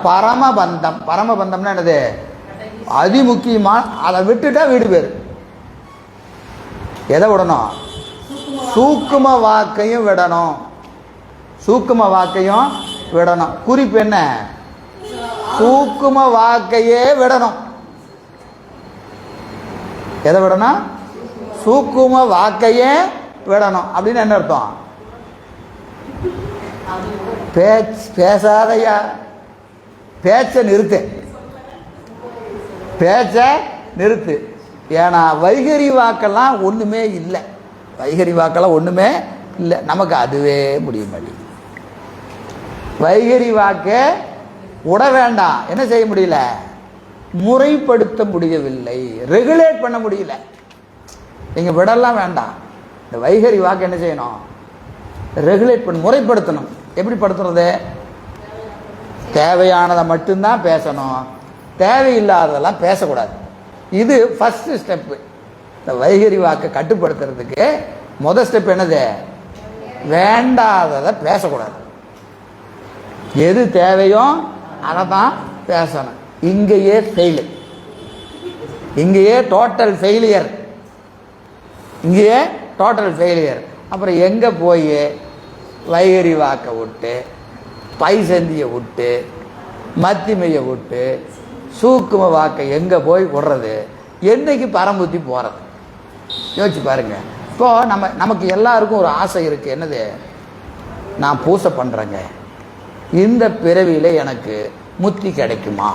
பரமபந்தம். பரமபந்தம்னா என்னது? அதிமுக்கியமான. அதை விட்டுட்டா வீடு பேர். எதை விடணும்? சூக்கும வாக்கையும் விடணும். சூக்கும வாக்கையும் விடணும். குறிப்பு என்ன? சூக்கும வாக்கையே விடணும். எதை விடணும்? சூக்கும வாக்கையே விடணும். அப்படின்னு என்ன அர்த்தம்? பேசாதையா, பேச்ச நிறுத்து, பேச்ச நிறுத்து. ஏன்னா வைகரி வாக்கெல்லாம் ஒன்றுமே இல்லை. வைகரி வாக்கெல்லாம் ஒன்றுமே இல்லை. நமக்கு அதுவே முடிய மாட்டேங்குது. வைகரி வாக்கை விட வேண்டாம். என்ன செய்ய முடியல? முறைப்படுத்த முடியவில்லை, ரெகுலேட் பண்ண முடியல. நீங்கள் விடலாம் வேண்டாம். இந்த வைகரி வாக்கு என்ன செய்யணும்? ரெகுலேட் பண்ண, முறைப்படுத்தணும். எப்படி படுத்துறது? தேவையானதை மட்டும்தான் பேசணும், தேவையில்லாததெல்லாம் பேசக்கூடாது. இது ஃபர்ஸ்ட் ஸ்டெப்பு. இந்த வைகரி வாக்கை கட்டுப்படுத்துறதுக்கு முதல் ஸ்டெப் என்னது? வேண்டாததை பேசக்கூடாது. எது தேவையோ அதை தான் பேசணும். இங்கேயே ஃபெயிலு, இங்கேயே டோட்டல் ஃபெயிலியர், இங்கேயே டோட்டல் ஃபெயிலியர். அப்புறம் எங்கே போய் வைகரி வாக்கை விட்டு, பைசந்தியை விட்டு, மத்திமையை விட்டு, சூக்கும வாக்கை எங்கே போய் விடுறது? என்னைக்கு பரம்புத்தி போகிறது? யோசிச்சு பாருங்க. இப்போ நமக்கு எல்லாருக்கும் ஒரு ஆசை இருக்குது. என்னது? நான் பூசை பண்ணுறேங்க, இந்த பிறவியில் எனக்கு முத்தி கிடைக்குமா?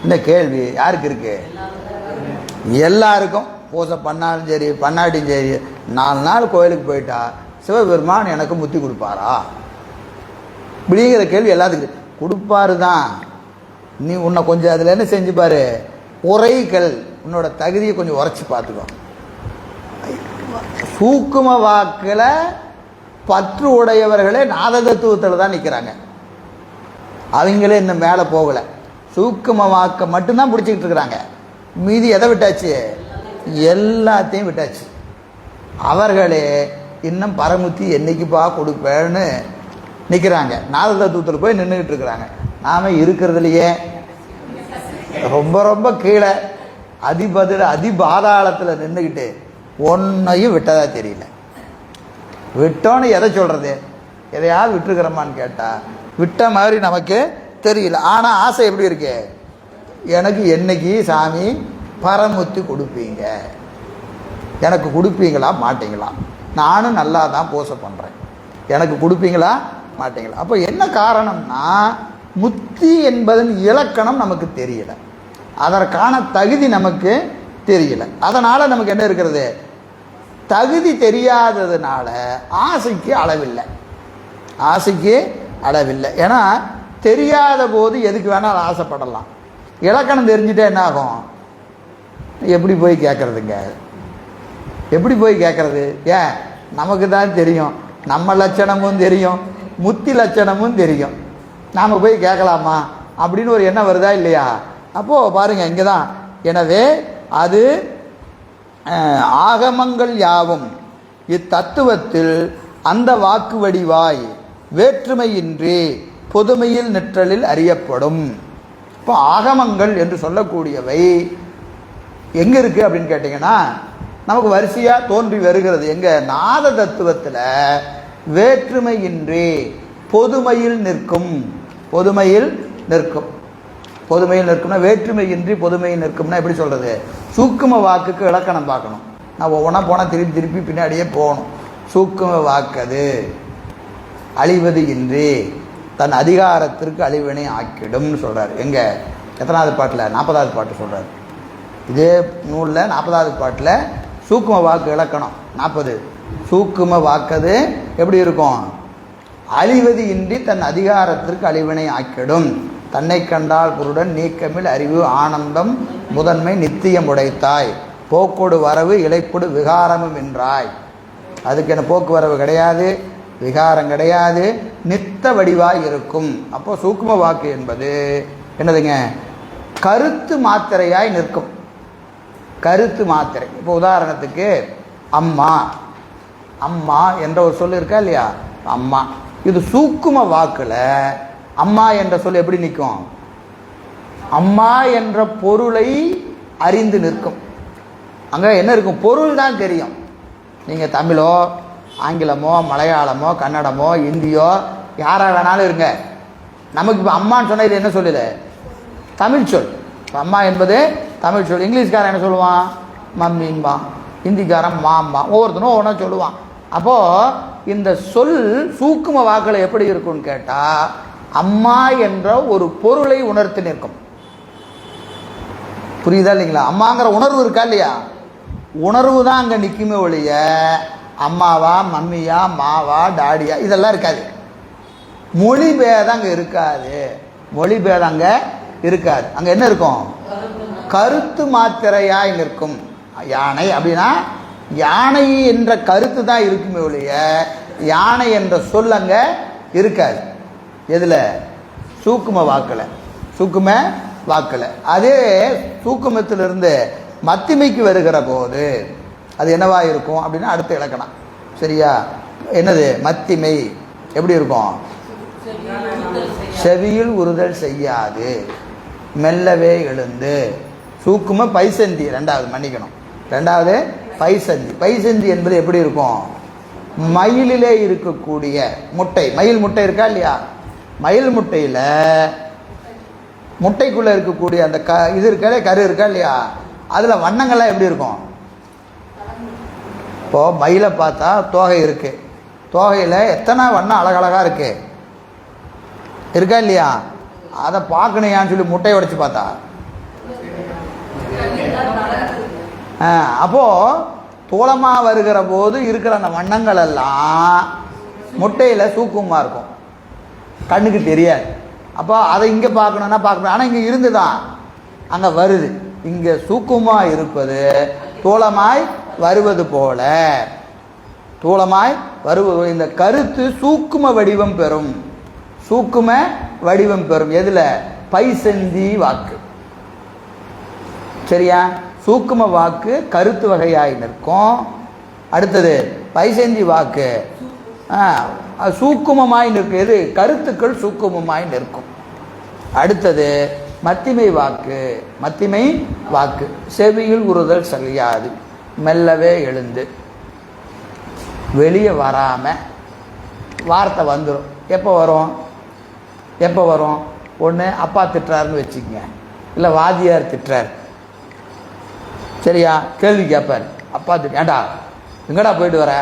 இந்த கேள்வி யாருக்கு இருக்கு? எல்லாருக்கும். பூசை பண்ணாலும் சரி பண்ணாட்டியும் சரி, 4 நாள் கோயிலுக்கு போயிட்டா சிவபெருமான் எனக்கு முத்தி கொடுப்பாரா அப்படிங்கிற கேள்வி எல்லாத்துக்கும். கொடுப்பாரு தான். நீ உன்னை கொஞ்சம் அதில் என்ன செஞ்சு பாரு, உரைகள், உன்னோட தகுதியை கொஞ்சம் உரைச்சி பார்த்துக்கோ. சூக்கும வாக்கில் பற்று உடையவர்களே நாத தத்துவத்தில் தான் நிற்கிறாங்க. அவங்களே இன்னும் மேலே போகலை. சூக்கும வாக்கை மட்டும்தான் பிடிச்சிக்கிட்டு இருக்கிறாங்க. மீதி எதை விட்டாச்சு? எல்லாத்தையும் விட்டாச்சு. அவர்களே இன்னும் பரமுத்தி என்னைக்குப்பா கொடுப்பேன்னு நிற்கிறாங்க. நாத தத்துவத்தில் போய் நின்றுக்கிட்டு இருக்கிறாங்க. நாம் இருக்கிறதுலையே ரொம்ப ரொம்ப கீழே அதிபாதாளத்தில் நின்றுக்கிட்டு ஒன்றையும் விட்டதா தெரியல. விட்டோன்னு எதை சொல்கிறது? எதையாவது விட்டுருக்கிறோமான்னு கேட்டால் விட்ட மாதிரி நமக்கு தெரியல. ஆனால் ஆசை எப்படி இருக்கு? எனக்கு என்னைக்கு சாமி பரமுத்தி கொடுப்பீங்க, எனக்கு கொடுப்பீங்களா மாட்டீங்களா? நானும் நல்லா தான் பூசை பண்ணுறேன், எனக்கு கொடுப்பீங்களா மாட்டீங்களா? அப்போ என்ன காரணம்னா, முத்தி என்பதன் இலக்கணம் நமக்கு தெரியல, அதற்கான தகுதி நமக்கு தெரியல. அதனால் நமக்கு என்ன இருக்கிறது? தகுதி தெரியாததுனால ஆசைக்கு அளவில்லை, ஆசைக்கு அளவில்லை. ஏன்னா தெரியாத போது எதுக்கு வேணாலும் ஆசைப்படலாம். இலக்கணம் தெரிஞ்சுட்டா என்ன ஆகும்? எப்படி போய் கேட்குறதுங்க? எப்படி போய் கேட்குறது? ஏன், நமக்கு தான் தெரியும், நம்ம லட்சணமும் தெரியும், முத்தி லட்சணமும் தெரியும். நாம் போய் கேட்கலாமா அப்படின்னு ஒரு எண்ணம் வருதா இல்லையா? அப்போது பாருங்கள், இங்கே தான். எனவே அது ஆகமங்கள் யாவும் இத்தத்துவத்தில் அந்த வாக்கு வடிவாய் வேற்றுமையின்றி பொதுமையில் நிற்றலில் அறியப்படும். இப்போ ஆகமங்கள் என்று சொல்லக்கூடியவை எங்கே இருக்குது அப்படின்னு கேட்டிங்கன்னா, நமக்கு வரிசையாக தோன்றி வருகிறது. எங்கள் நாத தத்துவத்தில் வேற்றுமையின்றி பொதுமையில் நிற்கும். பொதுமையில் நிற்கும். பொதுமையில் நிற்கும்னா வேற்றுமையின்றி பொதுமையில் நிற்கும்னா எப்படி சொல்கிறது? சூக்கும வாக்குக்கு இலக்கணம் பார்க்கணும். நான் ஒவ்வொன்றா போனால் திருப்பி திருப்பி பின்னாடியே போகணும். சூக்கும வாக்கது அழிவது இன்றி தன் அதிகாரத்திற்கு அழிவினை ஆக்கிடும்னு சொல்கிறார். எங்கே? எத்தனாவது பாட்டில்? 40வது பாட்டு சொல்கிறார். இதே நூலில் 40வது பாட்டில் சூக்கும வாக்கு இலக்கணம் 40. சூக்கும வாக்கது எப்படி இருக்கும்? அழிவது இன்றி தன் அதிகாரத்திற்கு அழிவினை ஆக்கிடும். தன்னை கண்டால் குருடன் நீக்கமில் அறிவு ஆனந்தம் முதன்மை நித்தியம் உடைத்தாய் போக்கோடு வரவு இலைப்பொடு விகாரமும் என்றாய். அதுக்கு என்ன போக்குவரவு கிடையாது, விகாரம் கிடையாது, நித்த வடிவாய் இருக்கும். அப்போ சூக்கும வாக்கு என்பது என்னதுங்க? கருத்து மாத்திரையாய் நிற்கும். கருத்து மாத்திரை. இப்போ உதாரணத்துக்கு அம்மா, அம்மா என்ற ஒரு சொல் இருக்கா இல்லையா? அம்மா, இது சூக்கும வாக்குல அம்மா என்ற சொல் எப்படி நிற்கும்? அம்மா என்ற பொருளை அறிந்து நிற்கும். அங்கே என்ன இருக்கும்? பொருள் தான் தெரியும். நீங்கள் தமிழோ ஆங்கிலமோ மலையாளமோ கன்னடமோ இந்தியோ யாராக வேணாலும் இருங்க, நமக்கு இப்போ அம்மான்னு சொன்னால் இது என்ன சொல்லல? தமிழ் சொல். அம்மா என்பது தமிழ் சொல். இங்கிலீஷ்காரன் என்ன சொல்லுவான்? மம்மிம்பா. ஹிந்திக்காரன் மாம்பா. ஒவ்வொருத்தனும் ஒவ்வொன்றா சொல்லுவான். அப்போது இந்த சொல் சூக்கும வாக்கில் எப்படி இருக்கும்னு கேட்டால் அம்மா என்ற ஒரு பொருளை உணர்த்தி நிற்கும். புரியுதா இல்லைங்களா? அம்மாங்கிற உணர்வு இருக்கா இல்லையா? உணர்வு தான் அங்கே நிற்குமே ஒழிய அம்மாவா மம்மியா மாவா டாடியா இதெல்லாம் இருக்காது. மொழி பேதம் அங்கே இருக்காது. மொழி பேதம் அங்கே இருக்காது. அங்கே என்ன இருக்கும்? கருத்து மாத்திரையாய் நிற்கும். யானை அப்படின்னா யானை என்ற கருத்து தான் இருக்குமே ஒழிய யானை என்ற சொல் அங்கே இருக்காது. எதில்? சூக்கும வாக்கில். சூக்கும வாக்கில். அதே சூக்குமத்திலிருந்து மத்திமைக்கு வருகிற போது அது என்னவா இருக்கும் அப்படின்னா அடுத்த இலக்கணம். சரியா? என்னது? மத்திமை எப்படி இருக்கும்? செவியில் உறுதல் செய்யாது மெல்லவே எழுந்து. சூக்கும பைசந்தி ரெண்டாவது, மன்னிக்கணும், ரெண்டாவது பைசந்தி. பைசந்தி என்பது எப்படி இருக்கும்? மயிலிலே இருக்கக்கூடிய முட்டை. மயில் முட்டை இருக்கா இல்லையா? மயில் முட்டையில் முட்டைக்குள்ளே இருக்கக்கூடிய அந்த இது இருக்கா, கரு இருக்கா இல்லையா? அதில் வண்ணங்கள்லாம் எப்படி இருக்கும்? இப்போது மயிலை பார்த்தா தோகை இருக்குது. தோகையில் எத்தனை வண்ணம் அழகழகாக இருக்குது இருக்கா இல்லையா? அதை பார்க்கணையான்னு சொல்லி முட்டையை உடைச்சு பார்த்தா அப்போது தோளமாக வருகிற போது இருக்கிற அந்த வண்ணங்கள் எல்லாம் முட்டையில் சூக்குமாக இருக்கும், கண்ணுக்கு தெரியாது. அப்போ அதை இங்கே பார்க்கணுன்னா பார்க்கணும். ஆனால் இங்கே இருந்து தான் அங்கே வருது. இங்கே சூக்குமாக இருப்பது தோளமாய் வருவது போல, தூளமாய் வருவது. இந்த கருத்து சூக்கும வடிவம் பெறும். சூக்கும வடிவம் பெறும் எதில்? பைசந்தி வாக்கு. சரியா? சூக்கும வாக்கு கருத்து வகையாய் நிற்கும். அடுத்தது பைசந்தி வாக்கு சூக்குமமாய் நிற்கும். எது? கருத்துக்கள் சூக்குமமாய் நிற்கும். அடுத்தது மத்திமை வாக்கு. மத்திமை வாக்கு செவியில் உறுதல் செய்யாது மெல்லவே எழுந்து. வெளியே வராமல் வார்த்தை வந்துடும். எப்போ வரும்? எப்போ வரும்? ஒன்று அப்பா திட்டுறாருன்னு வச்சுக்கங்க, இல்லை வாதியார் திட்டுறார். சரியா? கேள்வி கேட்பார். அப்பா திட்டு, ஏண்டா எங்கடா போயிட்டு வர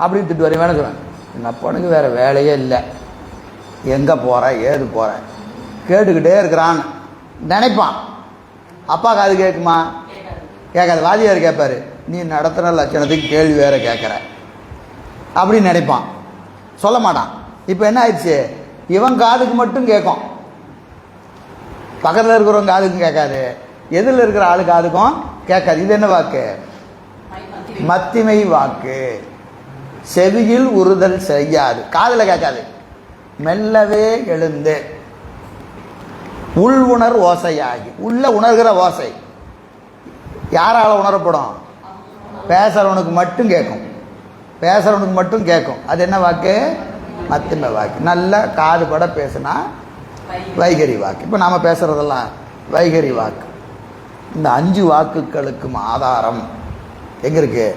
அப்படின்னு திட்டு வரேன். வேணும் சொல்லுவேன், எங்கள் அப்பனுக்கு வேறு வேலையே இல்லை, எங்கே போகிறேன் ஏது போகிறேன் கேட்டுக்கிட்டே இருக்கிறான்னு நினைப்பான். அப்பா காது கேட்குமா? கேட்காது. வாதியார் கேட்பார், நீ நடத்துகிற லட்சணத்துக்கு கேள்வி வேறு கேட்குற அப்படின்னு நினைப்பான், சொல்ல மாட்டான். இப்போ என்ன ஆயிடுச்சு? இவன் காதுக்கு மட்டும் கேட்கும், பக்கத்தில் இருக்கிறவங்க காதுக்கும் கேட்காது, எதில் இருக்கிற ஆளு காதுக்கும் கேட்காது. இது என்ன வாக்கு? மத்திமை வாக்கு. செவியில் உறுதல் செய்யாது, காதில் கேட்காது, மெல்லவே எழுந்து உள் உணர் ஓசையாகி. உள்ள உணர்கிற ஓசை யாரால் உணரப்படும்? பேசுறவனுக்கு மட்டும் கேட்கும், பேசுறவனுக்கு மட்டும் கேட்கும். அது என்ன வாக்கு? மத்திமை வாக்கு. நல்லா காது பட பேசுனா வைகரி வாக்கு. இப்போ நாம் பேசுகிறதெல்லாம் வைகரி வாக்கு. இந்த 5 வாக்குகளுக்கும் ஆதாரம் எங்கே இருக்குது?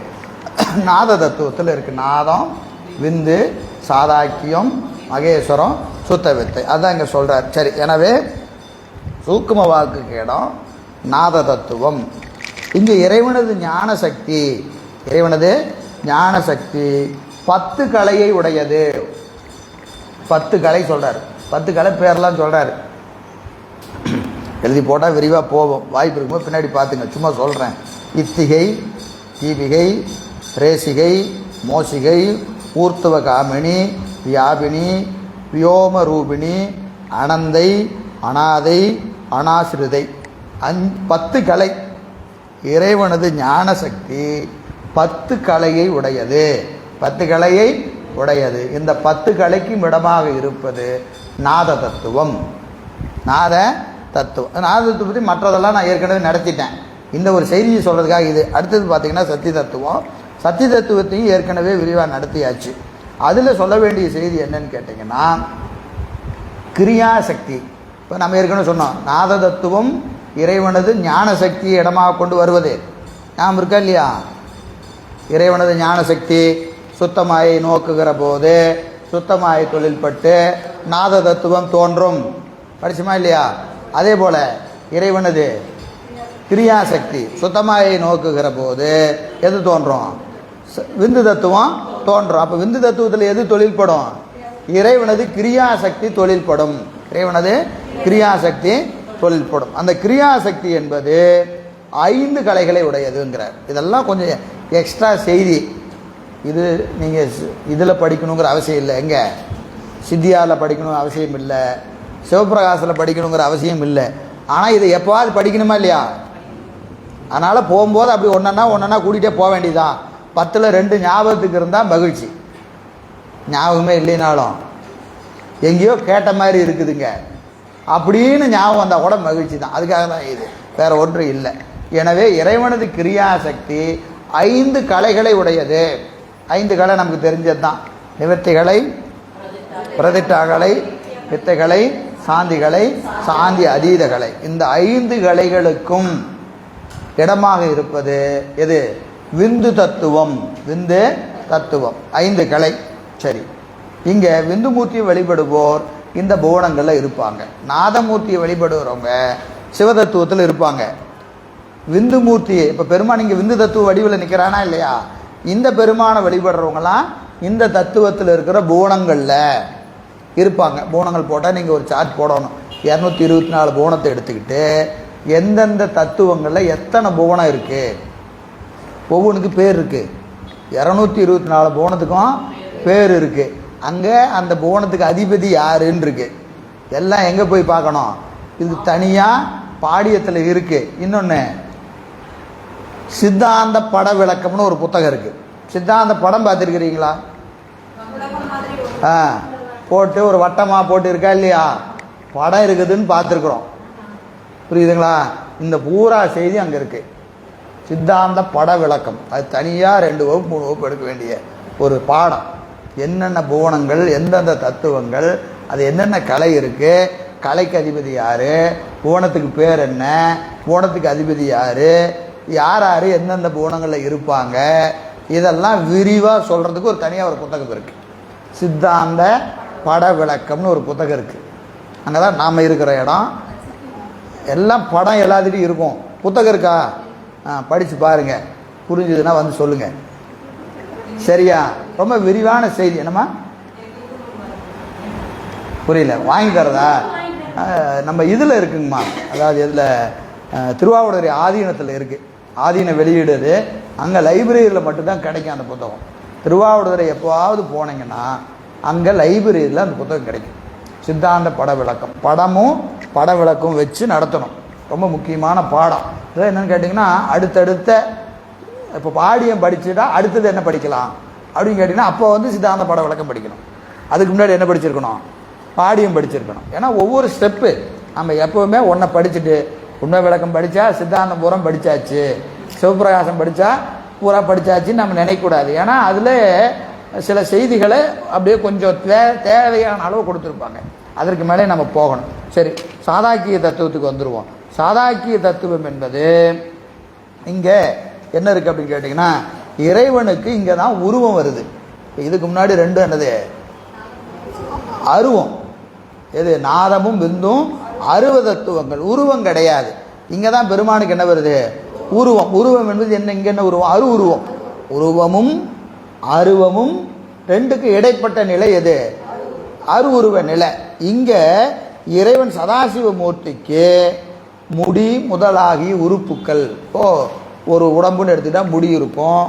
நாத தத்துவத்தில் இருக்குது. நாதம், விந்து, சாதாக்கியம், மகேஸ்வரம், சுத்த வித்தை. அதுதான் இங்கே சொல்கிறார். சரி, எனவே சூக்கும வாக்குக்கு இடம் நாத தத்துவம். இங்கே இறைவனது ஞான சக்தி, இறைவனது ஞான சக்தி 10 கலையை உடையது. 10 கலை சொல்கிறார். 10 கலை பேரெல்லாம் சொல்கிறார். எழுதி போட்டால் விரிவாக போவோம், வாய்ப்பு இருக்கும்போது பின்னாடி பார்த்துங்க. சும்மா சொல்கிறேன். இத்திகை, தீபிகை, ரேசிகை, மோசிகை, ஊர்த்துவ காமினி, வியாபினி, வியோம ரூபிணி, அனந்தை, அனாதை, அனாசிரிதை. 10 கலை. இறைவனது ஞான சக்தி 10 கலையை உடையது. 10 கலையை உடையது. இந்த 10 கலைக்கும் இடமாக இருப்பது நாத தத்துவம். நாத தத்துவம். நாத தத்துவத்தை மற்றதெல்லாம் நான் ஏற்கனவே நடத்திட்டேன். இந்த ஒரு செய்தியை சொல்கிறதுக்காக இது. அடுத்தது பார்த்திங்கன்னா சக்தி தத்துவம். சக்தி தத்துவத்தையும் ஏற்கனவே விரிவாக நடத்தியாச்சு. அதில் சொல்ல வேண்டிய செய்தி என்னன்னு கேட்டிங்கன்னா, கிரியாசக்தி. இப்போ நம்ம ஏற்கனவே சொன்னோம், நாத தத்துவம் இறைவனது ஞான சக்தியை இடமாக கொண்டு வருவது. நாம் இருக்கா இல்லையா? இறைவனது ஞான சக்தி சுத்தமாயை நோக்குகிற போது சுத்தமாயை தொழில்பட்டு நாத தத்துவம் தோன்றும். படிச்சுமா இல்லையா? அதே போல் இறைவனது கிரியாசக்தி சுத்தமாயை நோக்குகிற போது எது தோன்றும்? விந்து தத்துவம் தோன்றும். அப்போ விந்து தத்துவத்தில் எது தொழில்படும்? இறைவனது கிரியாசக்தி தொழில்படும். இறைவனது கிரியாசக்தி தொழில்படும். அந்த கிரியாசக்தி என்பது 5 கலைகளை உடையதுங்கிறார். இதெல்லாம் கொஞ்சம் எக்ஸ்ட்ரா செய்தி. இது நீங்கள் இதில் படிக்கணுங்கிற அவசியம் இல்லை. எங்கே சித்தியாவில் படிக்கணுங்கிற அவசியம் இல்லை, சிவபிரகாசில் படிக்கணுங்கிற அவசியம் இல்லை. ஆனால் இதை எப்போவாது படிக்கணுமா இல்லையா? அதனால் போகும்போது அப்படி ஒன்றா கூட்டிகிட்டே போக வேண்டியதான். 10ல் 2 ஞாபகத்துக்கு இருந்தால் மகிழ்ச்சி. ஞாபகமே இல்லைனாலும் எங்கேயோ கேட்ட மாதிரி இருக்குதுங்க அப்படின்னு ஞாபகம் வந்தால் கூட மகிழ்ச்சி தான். அதுக்காக தான் இது, வேறு ஒன்று இல்லை. எனவே இறைவனது கிரியாசக்தி 5 கலைகளை உடையது. 5 கலை நமக்கு தெரிஞ்சது தான். நிவர்த்திகளை, பிரதிட்டாகலை, வித்தைகளை, சாந்திகளை, சாந்தி அதீதகளை. இந்த 5 கலைகளுக்கும் இடமாக இருப்பது எது? விந்து தத்துவம். விந்து தத்துவம் 5 கலை. சரி, இங்கே விந்துமூர்த்தியை வழிபடுவோர் இந்த புவனங்களில் இருப்பாங்க. நாதமூர்த்தியை வழிபடுறவங்க சிவதத்துவத்தில் இருப்பாங்க. விந்துமூர்த்தியை இப்போ பெருமான் இங்கே விந்து தத்துவ வடிவில் நிற்கிறானா இல்லையா? இந்த பெருமானை வழிபடுறவங்களாம் இந்த தத்துவத்தில் இருக்கிற புவனங்களில் இருப்பாங்க. புவனங்கள் போட்டால் நீங்கள் ஒரு சார்ட் போடணும். 224 புவனத்தை எடுத்துக்கிட்டு எந்தெந்த தத்துவங்களில் எத்தனை புவனம் இருக்குது, ஒவ்வொன்றுக்கு பேர் இருக்குது. 224 புவனத்துக்கும் பேர் இருக்குது. அங்கே அந்த புவனத்துக்கு அதிபதி யாருன்னு இருக்கு. எல்லாம் எங்கே போய் பார்க்கணும்? இது தனியாக பாடியத்தில் இருக்குது. இன்னொன்று சித்தாந்த பட விளக்கம்னு ஒரு புத்தகம் இருக்குது. சித்தாந்த படம் பார்த்துருக்கிறீங்களா? போட்டு ஒரு வட்டமாக போட்டு இருக்கா இல்லையா? படம் இருக்குதுன்னு பார்த்துருக்குறோம். புரியுதுங்களா? இந்த பூரா செய்தி அங்கே இருக்குது. சித்தாந்த பட விளக்கம். அது தனியாக 2 வகுப்பு 3 வகுப்பு எடுக்க வேண்டிய ஒரு பாடம். என்னென்ன புவனங்கள், எந்தெந்த தத்துவங்கள், அது என்னென்ன கலை இருக்குது, கலைக்கு அதிபதி யார், புவனத்துக்கு பேர் என்ன, புவனத்துக்கு அதிபதி யார், யார் யார் எந்தெந்த புவனங்களில் இருப்பாங்க, இதெல்லாம் விரிவாக சொல்கிறதுக்கு ஒரு தனியாக ஒரு புத்தகம் இருக்குது. சித்தாந்த பட விளக்கம்னு ஒரு புத்தகம் இருக்குது. அங்கே தான் நாம் இருக்கிற இடம். எல்லாம் படம் எல்லாத்துட்டையும் இருக்கும். புத்தகம் இருக்கா? படித்து பாருங்கள். புரிஞ்சுதுன்னா வந்து சொல்லுங்கள். சரியா? ரொம்ப விரிவான செய்தி. என்னம்மா புரியல? வாங்கி தரதா? நம்ம இதில் இருக்குங்கம்மா. அதாவது இதில் திருவாவூர் ஆதீனத்தில் இருக்குது. ஆதீன வெளியிடுது. அங்கே லைப்ரரியில் மட்டும்தான் கிடைக்கும் அந்த புத்தகம். திருவாவூர் எப்போவாவது போனீங்கன்னா அங்கே லைப்ரரியில் அந்த புத்தகம் கிடைக்கும். சித்தாந்த பட விளக்கம். படமும் பட விளக்கம் வச்சு நடத்தணும். ரொம்ப முக்கியமான பாடம். இதில் என்னென்னு கேட்டிங்கன்னா, அடுத்தடுத்த இப்போ பாடியம் படிச்சுட்டா அடுத்தது என்ன படிக்கலாம் அப்படின்னு கேட்டிங்கன்னா, அப்போ வந்து சித்தாந்த பட விளக்கம் படிக்கணும். அதுக்கு முன்னாடி என்ன படிச்சிருக்கணும்? பாடியம் படிச்சிருக்கணும். ஏன்னா ஒவ்வொரு ஸ்டெப்பு நம்ம எப்போவுமே ஒன்றை படிச்சுட்டு உண்மை விளக்கம் படித்தா சித்தாந்தம் பூரா படித்தாச்சு, சிவபிரகாசம் படித்தா பூரா படித்தாச்சுன்னு நம்ம நினைக்கக்கூடாது. ஏன்னா அதில் சில செய்திகளை அப்படியே கொஞ்சம் தேவையான அளவு கொடுத்துருப்பாங்க. அதற்கு மேலே நம்ம போகணும். சரி, சாதாக்கிய தத்துவத்துக்கு வந்துடுவோம். சாதாக்கிய தத்துவம் என்பது இங்கே என்ன இருக்குது அப்படின்னு கேட்டிங்கன்னா, இறைவனுக்கு இங்கே தான் உருவம் வருது. இதுக்கு முன்னாடி 2 என்னது? அருவம். எது? நாதமும் விந்தும் அருவதத்துவங்கள், உருவம் கிடையாது. இங்கே தான் பெருமானுக்கு என்ன வருது? உருவம். உருவம் என்பது என்ன? இங்கே என்ன உருவம்? அரு உருவம். உருவமும் அருவமும் ரெண்டுக்கு இடைப்பட்ட நிலை எது? அரு உருவ நிலை. இங்கே இறைவன் சதாசிவ மூர்த்திக்கு முடி முதலாகி உறுப்புக்கள். ஒரு உடம்புன்னு எடுத்துக்கிட்டால் முடி இருக்கும்,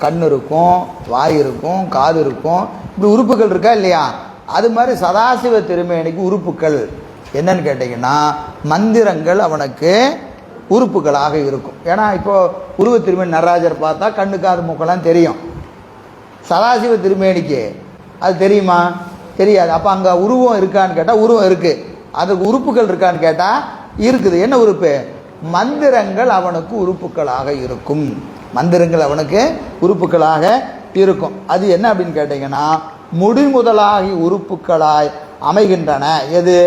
கண் இருக்கும், வாய் இருக்கும், காது இருக்கும், இப்படி உறுப்புகள் இருக்கா இல்லையா? அது மாதிரி சதாசிவ திருமேனிக்கு உறுப்புக்கள் என்னன்னு கேட்டிங்கன்னா மந்திரங்கள் அவனுக்கு உறுப்புகளாக இருக்கும். ஏன்னா இப்போ உருவ திருமேனி நடராஜர் பார்த்தா கண்ணு காது மூக்கெல்லாம் தெரியும். சதாசிவ திருமேனிக்கு அது தெரியுமா? தெரியாது. அப்போ அங்கே உருவம் இருக்கான்னு கேட்டால் உருவம் இருக்குது. அதுக்கு உறுப்புகள் இருக்கான்னு கேட்டால் இருக்குது. என்ன உறுப்பு? மந்திரங்கள் அவனுக்கு உறுப்புகளாக இருக்கும். மந்திரங்கள் அவனுக்கு உறுப்புகளாக இருக்கும். அது என்ன அப்படின்னு கேட்டிங்கன்னா முடி முதலாகி உறுப்புகளாய் அமைகின்றன. எது?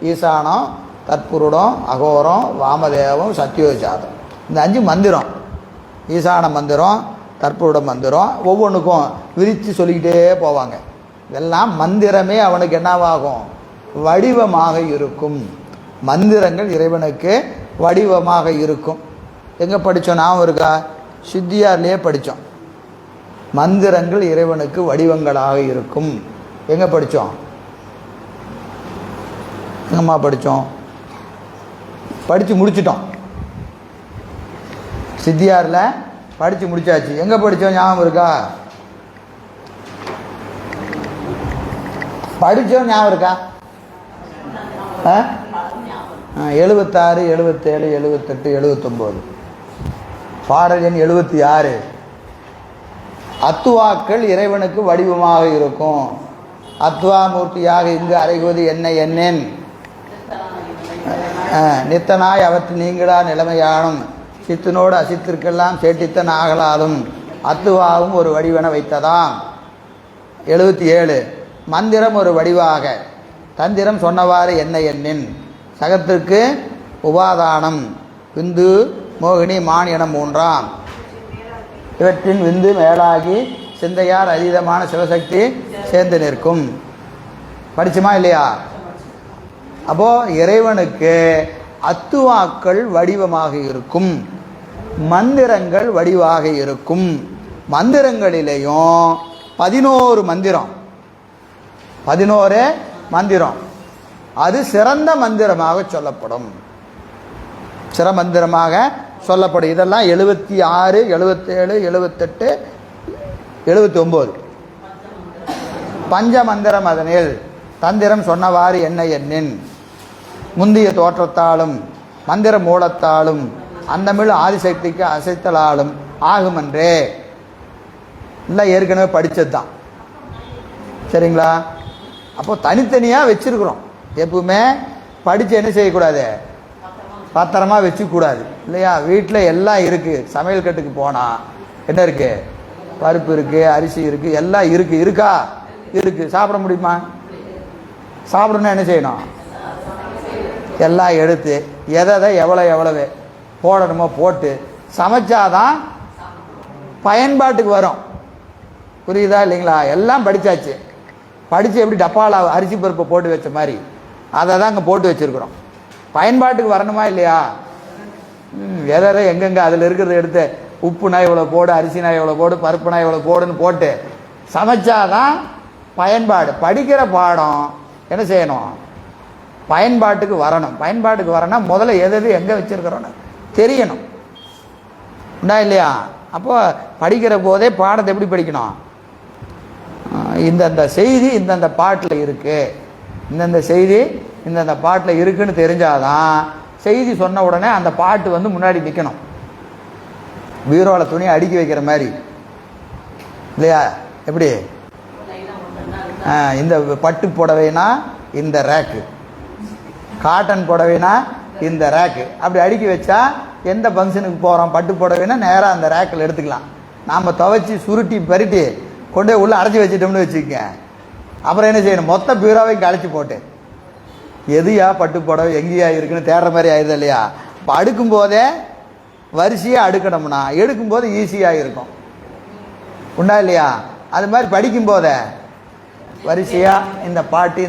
ஈசானம், தற்புருடம், அகோரம், வாமதேவம், சத்தியோஜாதம். இந்த 5 மந்திரம். ஈசான மந்திரம், தற்புருட மந்திரம், ஒவ்வொன்றுக்கும் விரித்து சொல்லிக்கிட்டே போவாங்க. இதெல்லாம் மந்திரமே அவனுக்கு என்னவாகும்? வடிவமாக இருக்கும். மந்திரங்கள் இறைவனுக்கு வடிவமாக இருக்கும். எங்கே படித்தோம்? ஞாபகம் இருக்கா? சித்தியார்லேயே படித்தோம். மந்திரங்கள் இறைவனுக்கு வடிவங்களாக இருக்கும். எங்கே படித்தோம்? எங்கம்மா படித்தோம்? படித்து முடிச்சிட்டோம். சித்தியாரில் படித்து முடிச்சாச்சு. எங்கே படித்தோம்? ஞாபகம் இருக்கா? படித்தோம். ஞாபகம் இருக்கா? 76, 77, 78, 79. பாடல் எண் 76. அத்துவாக்கள் இறைவனுக்கு வடிவமாக இருக்கும். அத்வா மூர்த்தியாக இங்கு அறைகுவது என்ன என்னேன் நித்தனாய் அவற்று நீங்களா நிலைமையானும் சித்தனோடு அசித்திற்கெல்லாம் சேட்டித்தன் ஆகலாதும் அத்துவாவும் ஒரு வடிவென வைத்ததாம். 77. மந்திரம் ஒரு வடிவாக தந்திரம் சொன்னவாறு என்ன எண்ணின் சகத்திற்கு உபாதானம் விந்து மோகினி மான் என 3ஆம். இவற்றின் விந்து மேலாகி சிந்தையார் அதீதமான சிவசக்தி சேர்ந்து நிற்கும். படிச்சுமா இல்லையா? அப்போ இறைவனுக்கு அத்துவாக்கள் வடிவமாக இருக்கும், மந்திரங்கள் வடிவாக இருக்கும். மந்திரங்களிலேயும் 11 மந்திரம், 11 மந்திரம் அது சிறந்த மந்திரமாக சொல்லப்படும். சிறமந்திரமாக சொல்லப்படும். இதெல்லாம் 76, 77, 78, 79 பஞ்சமந்திரம். அதனில் தந்திரம் சொன்னவாறு என்ன எண்ணின் முந்திய தோற்றத்தாலும் மந்திர மூலத்தாலும் அந்தமிழ் ஆதிசக்திக்கு அசைத்தலாலும் ஆகுமன்றே. இல்லை, ஏற்கனவே படித்தது தான். சரிங்களா? அப்போ தனித்தனியாக வச்சிருக்கிறோம். எப்பவுமே படித்து என்ன செய்யக்கூடாது? பத்திரமா வச்சுக்கூடாது இல்லையா? வீட்டில் எல்லாம் இருக்குது. சமையல் கட்டுக்கு போனால் என்ன இருக்குது? பருப்பு இருக்குது, அரிசி இருக்குது, எல்லாம் இருக்குது. இருக்கா? இருக்குது. சாப்பிட முடியுமா? சாப்பிடணும்னா என்ன செய்யணும்? எல்லாம் எடுத்து எதை எவ்வளவு போடணுமோ போட்டு சமைச்சாதான் பயன்பாட்டுக்கு வரும். புரியுதா இல்லைங்களா? எல்லாம் படித்தாச்சு. படித்து எப்படி டப்பாவில் அரிசி பருப்பை போட்டு வச்ச மாதிரி அதை தான் அங்கே போட்டு வச்சுருக்குறோம். பயன்பாட்டுக்கு வரணுமா இல்லையா? எதை எங்கெங்கே அதில் இருக்கிறத எடுத்து உப்புனா இவ்வளோ போடு, அரிசினா இவ்வளோ போடு, பருப்புனா இவ்வளோ போடுன்னு போட்டு சமைச்சாதான் பயன்பாடு. படிக்கிற பாடம் என்ன செய்யணும்? பயன்பாட்டுக்கு வரணும். பயன்பாட்டுக்கு வரணும் முதல்ல எது எங்கே வச்சுருக்கிறோன்னு தெரியணும். உண்டா இல்லையா? அப்போ படிக்கிற போதே பாடத்தை எப்படி படிக்கணும்? இந்தந்த செய்தி இந்தந்த பாட்டில் இருக்குது, இந்தந்த செய்தி இந்தந்த பாட்டில் இருக்குன்னு தெரிஞ்சாதான் செய்தி சொன்ன உடனே அந்த பாட்டு வந்து முன்னாடி நிற்கணும். பீரோவில் துணியை அடுக்கி வைக்கிற மாதிரி இல்லையா? எப்படி? இந்த பட்டு புடவைனா இந்த ரேக்கு, காட்டன் புடவைனா இந்த ரேக்கு, அப்படி அடுக்கி வச்சா எந்த ஃபங்க்ஷனுக்கு போகிறோம் பட்டு புடவைனா நேராக அந்த ரேக்கில் எடுத்துக்கலாம். நாம் துவைச்சி சுருட்டி பருட்டி கொண்டு போய் உள்ளே அடைச்சி வச்சுட்டோம்னு வச்சுக்கோங்க. அப்புறம் என்ன செய்யணும்? மொத்த பீரோவையும் கழிச்சு போட்டு எதுயா பட்டு புடவை எங்கேயா இருக்குன்னு தேடுற மாதிரி ஆயிடுது இல்லையா? இப்போ அடுக்கும் போதே வரிசையாக அடுக்கணும்னா எடுக்கும்போது ஈஸியாக இருக்கும். உண்டா இல்லையா? அது மாதிரி படிக்கும் போதே வரிசையாக இந்த பாட்டு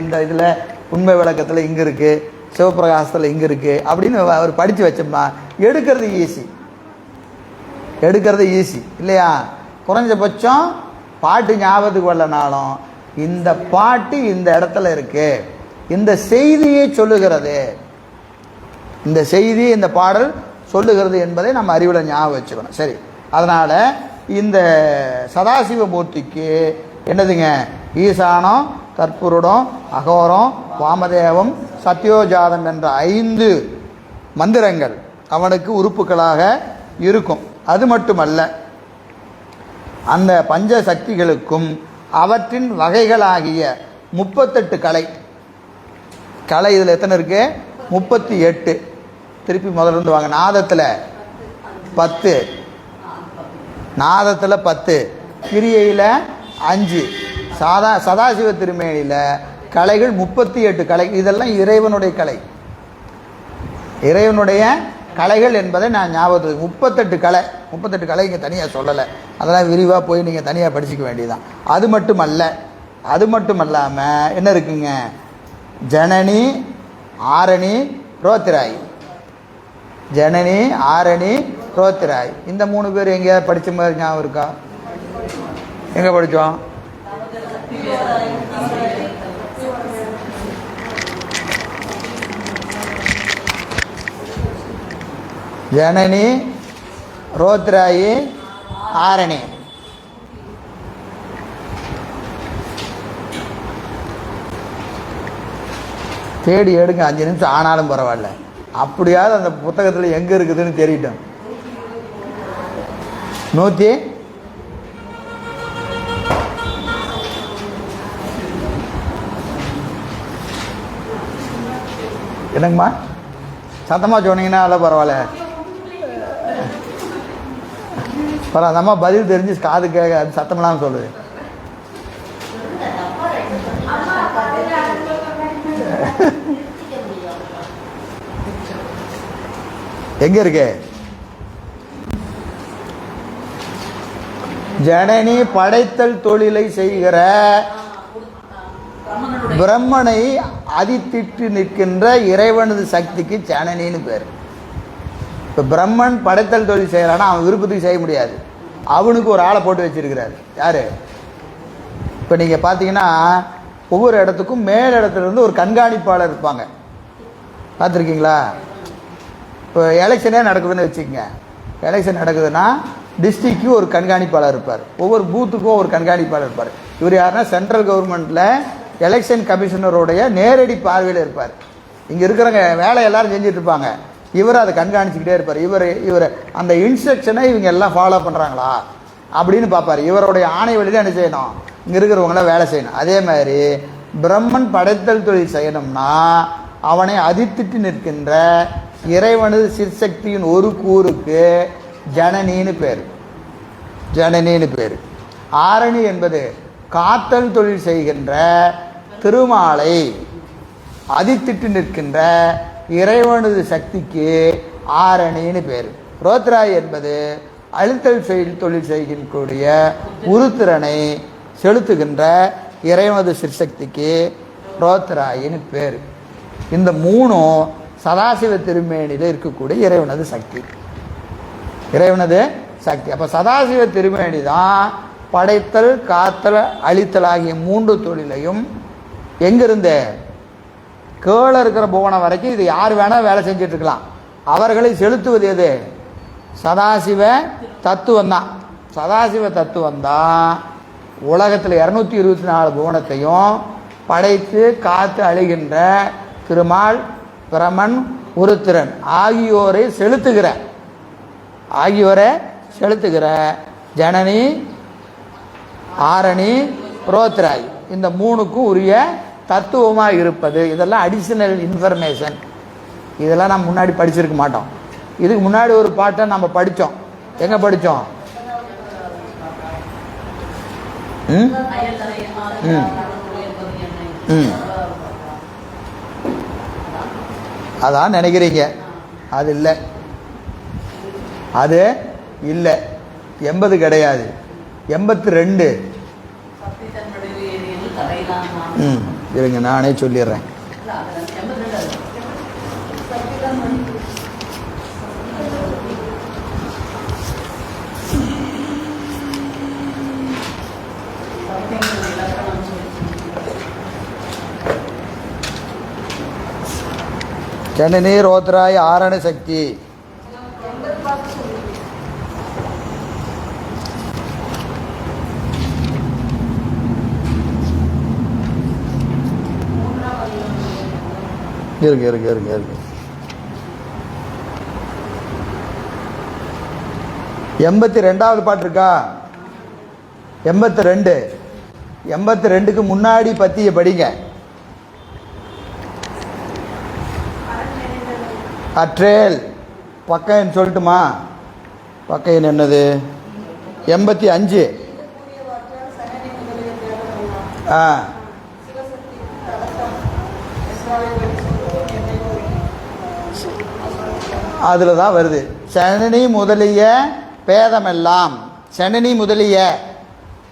இந்த இதில் உண்மை விளக்கத்தில் இங்கே இருக்குது, சிவப்பிரகாசத்தில் இங்கே இருக்குது அப்படின்னு அவர் படித்து வச்சோம்னா எடுக்கிறது ஈஸி இல்லையா? குறைஞ்சபட்சம் பாட்டு ஞாபகத்துக்கு வரலனாலும் இந்த பாட்டு இந்த இடத்துல இருக்கு, இந்த செய்தியை சொல்லுகிறது, இந்த செய்தி இந்த பாடல் சொல்லுகிறது என்பதை நம்ம அறிவில் ஞாபகம் வச்சுக்கணும். சரி, அதனால் இந்த சதாசிவ மூர்த்திக்கு என்னதுங்க? ஈசானம், கற்பூருடம், அகோரம், வாமதேவம், சத்யோஜாதம் என்ற 5 மந்திரங்கள் அவனுக்கு உறுப்புகளாக இருக்கும். அது மட்டுமல்ல, அந்த பஞ்ச சக்திகளுக்கும் அவற்றின் வகைகளாகிய 38 கலை இதில் எத்தனை இருக்கு? 38. திருப்பி முதல்ல வாங்க. நாதத்தில் 10, கிரியையில் 5, சதாசிவ திருமேனியில் கலைகள் 38 கலை. இதெல்லாம் இறைவனுடைய கலைகள் என்பதை நான் ஞாபகத்துக்கு 38 கலை இங்கே தனியாக சொல்லலை. அதெல்லாம் விரிவாக போய் நீங்கள் தனியாக படிச்சுக்க வேண்டியதுதான். அது மட்டுமல்லாமல் என்ன இருக்குங்க? ஜனனி, ஆரணி, ரோத்திராய். ஜனனி, ஆரணி, ரோத்திராய். இந்த 3 பேர் எங்கேயாவது படித்த மாதிரி ஞாபகம் இருக்கா? எங்கே படித்தோம்? ஜனனி, ரோத்ராயி, ஆரணி. தேடி எடுங்க, 5 நிமிஷம் ஆனாலும் பரவாயில்ல. அப்படியாவது அந்த புத்தகத்தில் எங்கே இருக்குதுன்னு தெரியட்டும். 100 என்னங்கம்மா? சத்தமாக சொன்னீங்கன்னா அதெல்லாம் பரவாயில்ல. அந்த அம்மா பதில் தெரிஞ்சு காது கேட்க அது சத்தமெல்லாம் சொல்லுது. எங்க இருக்கு? ஜனனி படைத்தல் தொழிலை செய்கிற பிரம்மனை அதித்திட்டு நிற்கின்ற இறைவனது சக்திக்கு ஜனனின்னு பேர். இப்போ பிரம்மன் படைத்தல் தொழில் செய்கிறான்னா அவன் விருப்பத்துக்கு செய்ய முடியாது. அவனுக்கு ஒரு ஆளை போட்டு வச்சிருக்கிறாரு. யாரு? இப்போ நீங்கள் பார்த்தீங்கன்னா ஒவ்வொரு இடத்துக்கும் மேல் இடத்துல இருந்து ஒரு கண்காணிப்பாளர் இருப்பாங்க. பார்த்துருக்கீங்களா? இப்போ எலெக்ஷனே நடக்குதுன்னு வச்சுக்கோங்க. எலெக்ஷன் நடக்குதுன்னா டிஸ்ட்ரிக்க்கு ஒரு கண்காணிப்பாளர் இருப்பார், ஒவ்வொரு பூத்துக்கும் ஒரு கண்காணிப்பாளர் இருப்பார். இவர் யாருன்னா சென்ட்ரல் கவர்மெண்ட்டில் எலெக்ஷன் கமிஷனருடைய நேரடி பார்வையில் இருப்பார். இங்கே இருக்கிறவங்க வேலை எல்லாரும் செஞ்சுட்டு இருப்பாங்க, இவர் அதை கண்காணிச்சுக்கிட்டே இருப்பார். இவர் அந்த இன்ஸ்ட்ரக்ஷனை இவங்க எல்லாம் ஃபாலோ பண்ணுறாங்களா அப்படின்னு பார்ப்பார். இவருடைய ஆணை வழியில் என்ன செய்யணும்? இங்கே இருக்கிறவங்களாம் வேலை செய்யணும். அதே மாதிரி பிரம்மன் படைத்தல் தொழில் செய்யணும்னா அவனை அதித்திட்டு நிற்கின்ற இறைவனது சிற்சக்தியின் ஒரு கூறுக்கு ஜனனின்னு பேர். ஆரணி என்பது காத்தல் தொழில் செய்கின்ற திருமாலை அதித்திட்டு நிற்கின்ற இறைவனது சக்திக்கு ஆரணின்னு பேர். ரோத்ராய் என்பது அழுத்தல் தொழில் செய்யக்கூடிய உருத்திரனை செலுத்துகின்ற இறைவனது சிற்சக்திக்கு ரோத்ராயின்னு பேர். இந்த 3ம் சதாசிவ திருமேனியில் இருக்கக்கூடிய இறைவனது சக்தி. அப்போ சதாசிவ திருமேனி தான் படைத்தல், காத்தல், அழித்தல் ஆகிய 3 தொழிலையும் எங்கிருந்து கீழே இருக்கிற புவனம் வரைக்கும் இது யார் வேணால் வேலை செஞ்சுட்டு இருக்கலாம். அவர்களை செலுத்துவது எது? சதாசிவ தத்துவம் தான். சதாசிவ தத்துவம் தான் உலகத்தில் 224 புவனத்தையும் படைத்து காத்து அழிகின்ற திருமால், பிரமன், உருத்திரன் ஆகியோரை செலுத்துகிற ஜனனி, ஆரணி, ரோத்ராய் இந்த 3க்கும் உரிய தத்துவமாக இருப்பது. இதெல்லாம் அடிஷனல் இன்ஃபர்மேஷன். இதெல்லாம் நம்ம முன்னாடி படிச்சிருக்க மாட்டோம். இதுக்கு முன்னாடி ஒரு பாட்டை நம்ம படித்தோம். எங்கே படித்தோம்? அதான் நினைக்கிறீங்க. அது இல்லை 80 கிடையாது, 82. இருங்க நானே சொல்லிடுறேன். ஜனனி ரோத்ராய் ஆரண சக்தி. இருங்க 82வது பாட்டு இருக்கா? 82க்கு முன்னாடி பத்திய படிங்க. அற்றேல் பக்கம் சொல்லட்டுமா? பக்கம் என்னது? 85. அதில் தான் வருது. சனனி முதலிய பேதமெல்லாம். சனனி முதலிய,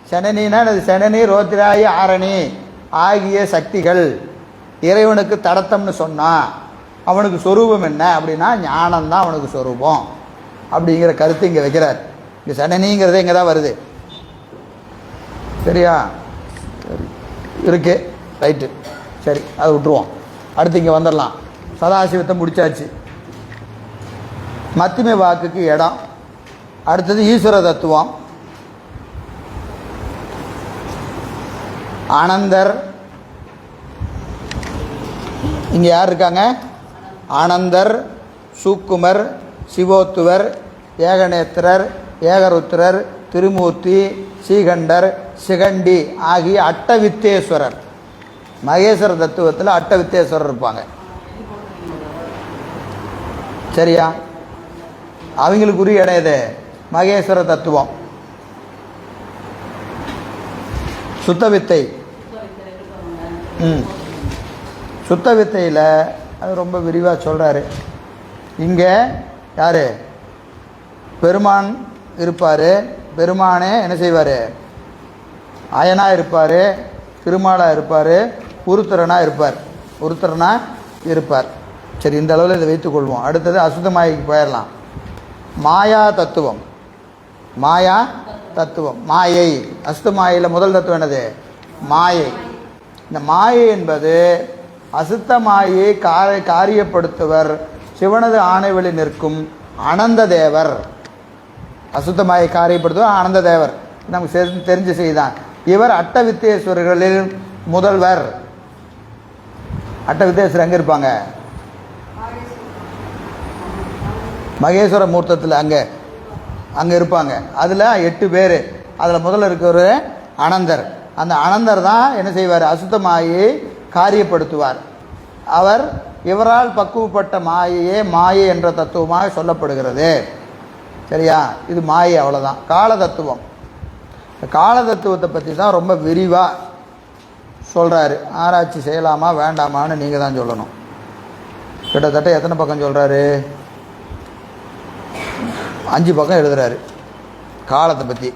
சனனினா சனனி ரோத்ராயி ஆரணி ஆகிய சக்திகள் இறைவனுக்கு தடத்தம்னு சொன்னான். அவனுக்கு சொரூபம் என்ன அப்படின்னா ஞானம்தான் அவனுக்கு சொரூபம் அப்படிங்கிற கருத்து இங்கே வைக்கிறார். இங்கே சனனிங்கிறது இங்கே தான் வருது. சரியா? சரி இருக்கு, ரைட்டு, சரி அதை விட்டுருவோம். அடுத்து இங்கே வந்துடலாம். சதாசிவத்தை முடிச்சாச்சு. மத்திமை வாக்குக்கு இடம். அடுத்தது ஈஸ்வர தத்துவம். ஆனந்தர் இங்கே யார் இருக்காங்க? ஆனந்தர், சூக்குமர், சிவோத்துவர், ஏகநேத்திரர், ஏகருத்திரர், திருமூர்த்தி, ஸ்ரீகண்டர், சிகண்டி ஆகிய அட்டவித்தேஸ்வரர். மகேஸ்வர தத்துவத்தில் அட்டவித்தேஸ்வரர் இருப்பாங்க. சரியா? அவங்களுக்குரிய இடம் இது மகேஸ்வர தத்துவம். சுத்தவித்தை. சுத்தவித்தையில் அது ரொம்ப விரிவாக சொல்கிறாரு. இங்கே யார்? பெருமான் இருப்பார். பெருமானே என்ன செய்வார்? அயனாக இருப்பார், திருமாலாக இருப்பார், உருத்திரனாக இருப்பார். சரி, இந்த அளவில் இதை வைத்துக்கொள்வோம். அடுத்தது அசுத்தமாய்க்கு போயிடலாம். மாயா தத்துவம். மாயை. அசுத்தமாயில் முதல் தத்துவம் என்னது? மாயை. இந்த மாயை என்பது அசுத்த மாயை காரியப்படுத்துவர் சிவனது ஆணைவழி நிற்கும் அனந்த தேவர். அசுத்த மாயை காரியப்படுத்துவர் ஆனந்த தேவர், நமக்கு தெரிஞ்ச செய்தான். இவர் அட்டவித்தேஸ்வரர்களில் முதல்வர். அட்டவித்தேஸ்வரர் எங்கே இருப்பாங்க? மகேஸ்வர மூர்த்தத்தில் அங்கே இருப்பாங்க. அதில் 8 பேர். அதில் முதல்ல இருக்கிற அனந்தர். அந்த அனந்தர் தான் என்ன செய்வார்? அசுத்தமாயை காரியப்படுத்துவார். இவரால் பக்குவப்பட்ட மாயையே மாயை என்ற தத்துவமாக சொல்லப்படுகிறது. சரியா? இது மாயை, அவ்வளோதான். கால தத்துவம். கால தத்துவத்தை பற்றி தான் ரொம்ப விரிவாக சொல்கிறாரு. ஆராய்ச்சி செய்யலாமா வேண்டாமான்னு நீங்கள் தான் சொல்லணும். கிட்டத்தட்ட எத்தனை பக்கம் சொல்கிறாரு? 5 பக்கம் எழுதுகிறாரு காலத்தை பற்றி.